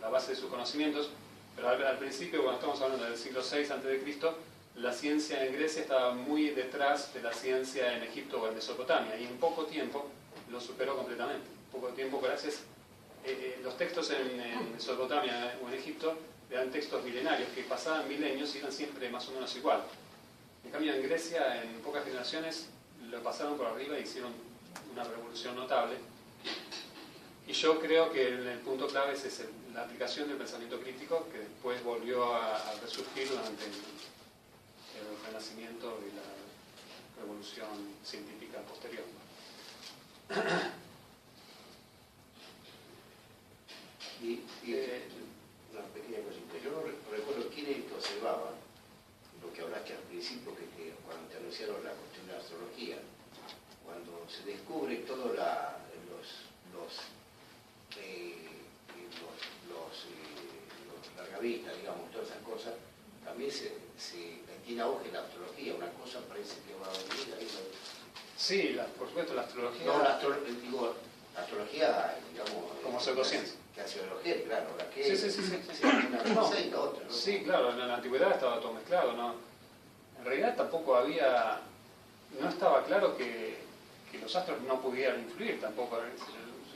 [SPEAKER 2] la base de sus conocimientos, pero al principio, cuando estamos hablando del siglo VI a.C., la ciencia en Grecia estaba muy detrás de la ciencia en Egipto o en Mesopotamia, y en poco tiempo lo superó completamente. En poco tiempo, gracias. Los textos en Mesopotamia o en Egipto eran textos milenarios que pasaban milenios y eran siempre más o menos igual. En cambio, en Grecia, en pocas generaciones, lo pasaron por arriba e hicieron una revolución notable. Y yo creo que el punto clave es ese, la aplicación del pensamiento crítico, que después volvió a resurgir durante el Renacimiento y la revolución científica posterior.
[SPEAKER 6] Y una pequeña cosita. Yo no recuerdo quién es que observaba lo que hablaste al principio, que cuando te anunciaron la cuestión de la astrología, cuando se descubre todos los largavistas, digamos, todas esas cosas, también tiene auge la astrología, una cosa parece que va a venir ahí.
[SPEAKER 2] Sí, por supuesto, la astrología...
[SPEAKER 6] No, la astrología, digamos...
[SPEAKER 2] Como pseudociencia.
[SPEAKER 6] Que hace astrología, claro, la que...
[SPEAKER 2] Sí.
[SPEAKER 6] Una cosa y la otra, ¿no?
[SPEAKER 2] Sí, claro, en la antigüedad estaba todo mezclado, ¿no? En realidad tampoco había... No estaba claro que los astros no pudieran influir tampoco.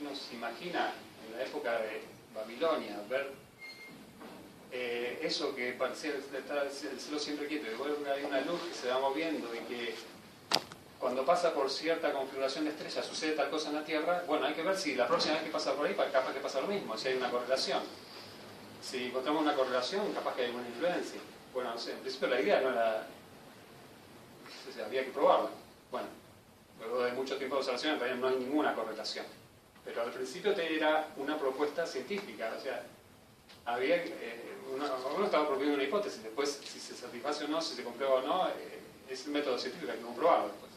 [SPEAKER 2] Uno se imagina en la época de Babilonia ver eso que parecía estar el cielo siempre quieto, y luego hay una luz que se va moviendo y que cuando pasa por cierta configuración de estrellas sucede tal cosa en la Tierra. Bueno, hay que ver si la próxima vez que pasa por ahí, capaz que pasa lo mismo, si hay una correlación. Si encontramos una correlación, capaz que hay alguna influencia. Bueno, no sé, en principio la idea no era... O sea, había que probarla. Bueno, luego de mucho tiempo de observación, en realidad no hay ninguna correlación. Pero al principio era una propuesta científica, o sea, había... uno estaba proponiendo una hipótesis, después si se satisface o no, si se comprueba o no, es el método científico, hay que comprobarlo después.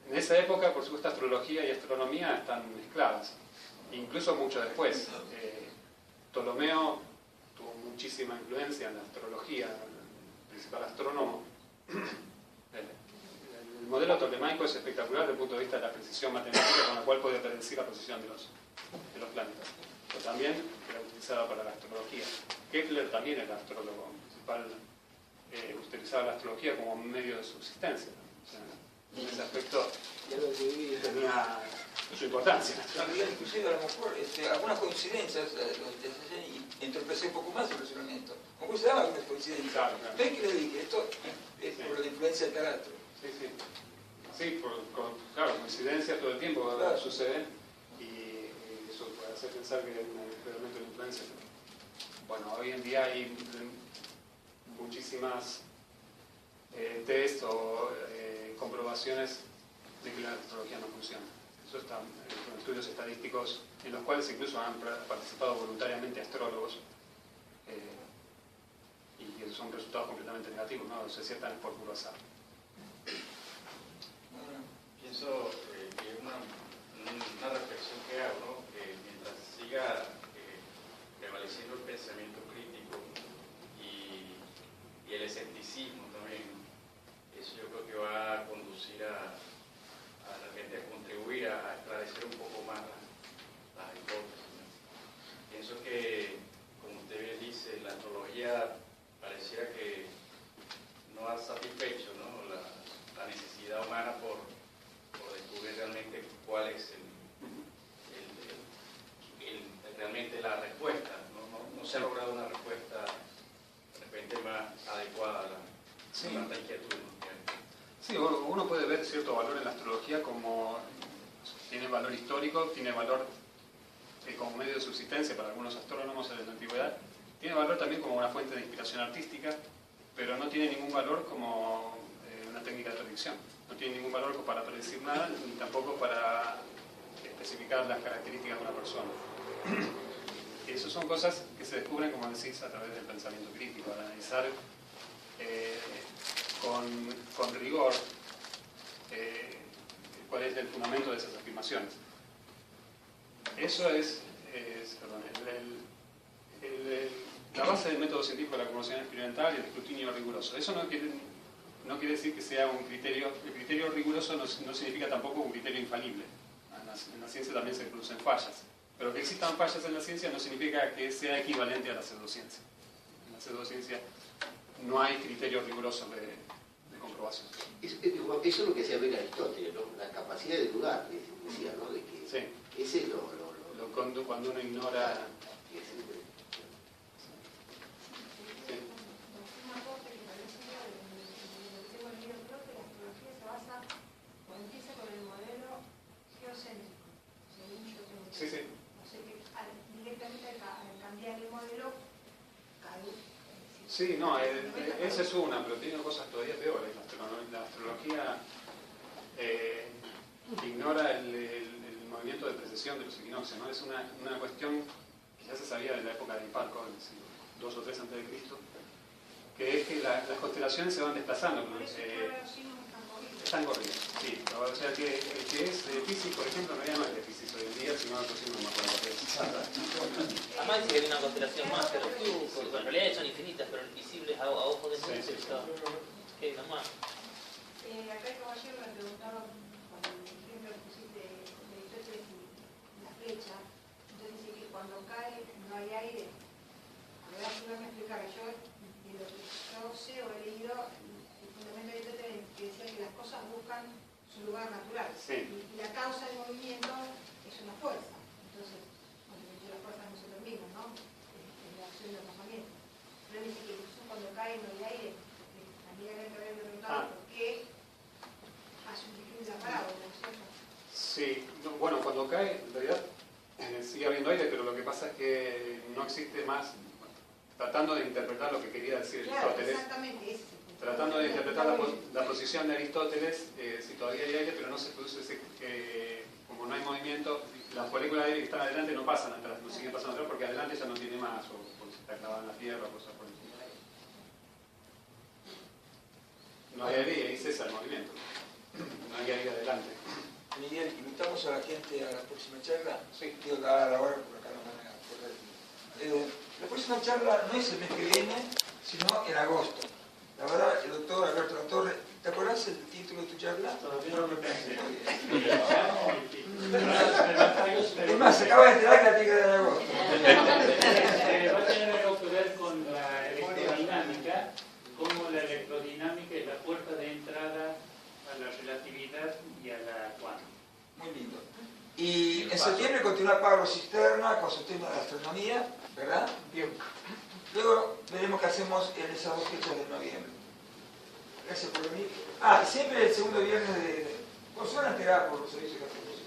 [SPEAKER 2] En esa época, por supuesto, astrología y astronomía están mezcladas, incluso mucho después. Ptolomeo tuvo muchísima influencia en la astrología, el principal astrónomo. El modelo tolemaico es espectacular desde el punto de vista de la precisión matemática con la cual puede predecir la posición de los planetas. Pero también era utilizada para la astrología. Kepler también era astrólogo principal, utilizaba la astrología como medio de subsistencia. O sea, en ese aspecto tenía su importancia.
[SPEAKER 1] Había inclusive a lo mejor algunas coincidencias, y entorpecé un poco más el razonamiento. ¿Cómo se daban algunas coincidencias?
[SPEAKER 2] Claro.
[SPEAKER 1] ¿Ves que le dije? Esto es por la influencia del carácter.
[SPEAKER 2] Sí, claro, coincidencias todo el tiempo
[SPEAKER 1] Claro.
[SPEAKER 2] suceden y eso puede hacer pensar que hay realmente una influencia. Bueno, hoy en día hay muchísimas test o comprobaciones de que la astrología no funciona. Eso está en estudios estadísticos en los cuales incluso han participado voluntariamente astrólogos y que son resultados completamente negativos, no se aciertan por puro azar.
[SPEAKER 9] Pienso que es una reflexión que hago, ¿no? Que mientras siga prevaleciendo el pensamiento crítico y el escepticismo también, eso yo creo que va a conducir a repente a contribuir a esclarecer un poco más las hipótesis, ¿no? Pienso que, como usted bien dice, la astrología pareciera que no ha satisfecho, ¿no?, la necesidad humana por descubrir realmente cuál es realmente la respuesta. No se ha logrado una respuesta de repente más adecuada a tanta inquietud, ¿no?
[SPEAKER 2] Sí, uno puede ver cierto valor en la astrología como tiene valor histórico, tiene valor como medio de subsistencia para algunos astrónomos en la antigüedad, tiene valor también como una fuente de inspiración artística, pero no tiene ningún valor como una técnica de predicción. No tiene ningún valor para predecir nada, ni tampoco para especificar las características de una persona. Esas son cosas que se descubren, como decís, a través del pensamiento crítico, al analizar con rigor cuál es el fundamento de esas afirmaciones. Eso es la base del método científico de la comprobación experimental y el escrutinio riguroso. Eso no quiere decir que sea un criterio, el criterio riguroso no significa tampoco un criterio infalible. En la ciencia también se producen fallas. Pero que existan fallas en la ciencia no significa que sea equivalente a la pseudociencia. En la pseudociencia no hay criterio riguroso de comprobación.
[SPEAKER 6] Eso es lo que hacía ver Aristóteles, ¿no? La capacidad de dudar, decía, ¿no? De que
[SPEAKER 2] Sí.
[SPEAKER 6] ese es
[SPEAKER 2] Cuando uno ignora... Sí, sí.
[SPEAKER 10] Directamente al cambiar el modelo, cae.
[SPEAKER 2] Sí, no, esa es una, pero tiene cosas todavía peores. La astrología ignora el movimiento de precesión de los equinoccios, ¿no? Es una cuestión que ya se sabía de la época de Hiparco, en el siglo 2 o 3 a.C., que es que las constelaciones se van desplazando. Están corriendo, sí. O sea que el que es de Piscis, por ejemplo, no no es de Piscis hoy en día, sino de no me acuerdo qué es.
[SPEAKER 4] Además dice que hay una constelación más, pero porque en realidad son infinitas, pero visibles a ojos de gente. ¿Qué nomás?
[SPEAKER 10] Acá el caballero me preguntaron, cuando el ejemplo que pusiste de Aristóteles y la flecha, entonces dice que cuando cae no hay aire. A ver, ayúdame a explicar. Yo, de lo que yo sé o he leído, el fundamento de Aristóteles que decía que las cosas buscan su lugar natural.
[SPEAKER 2] Sí.
[SPEAKER 10] Y la causa del movimiento es una fuerza. Entonces, bueno, las fuerzas no se terminan, ¿no? Es la acción del arrojamiento. Pero dice que incluso cuando cae no hay aire, también hay que haber preguntado por qué hace un difícil la parábola, ¿no es cierto?
[SPEAKER 2] Sí, bueno, cuando cae, en realidad sigue habiendo aire, pero lo que pasa es que no existe más, tratando de interpretar lo que quería decir Aristóteles.
[SPEAKER 10] Exactamente, ese es el punto.
[SPEAKER 2] Tratando de interpretar la posición de Aristóteles, si todavía hay aire, pero no se produce como no hay movimiento, las moléculas de aire que están adelante no pasan atrás, no siguen pasando atrás porque adelante ya no tiene más, o porque se está clavada en la tierra, o cosas por el estilo. No hay aire y ahí cesa el movimiento. No hay aire adelante.
[SPEAKER 1] Miguel, invitamos a la gente a la próxima charla. Sí. Digo, a la hora, porque acá no van a acordar. La próxima charla no es el mes que viene, sino en agosto. La verdad, el doctor Alberto Latorre, ¿te acordás el título de tu charla?
[SPEAKER 3] Todavía no lo pensé.
[SPEAKER 1] Es más, se acaba de enterar que la tiene que dar en agosto.
[SPEAKER 3] Va a tener algo que ver con la electrodinámica, cómo la electrodinámica es la puerta de entrada a la relatividad y a la cuántica.
[SPEAKER 1] Muy lindo. Y en septiembre continúa Pablo Cisterna con su tema de astronomía, ¿verdad? Bien. Luego veremos qué hacemos en esas 2 fechas de noviembre. Gracias por venir. Ah, siempre el segundo viernes de... Pues suena enterar por los servicios que hacemos.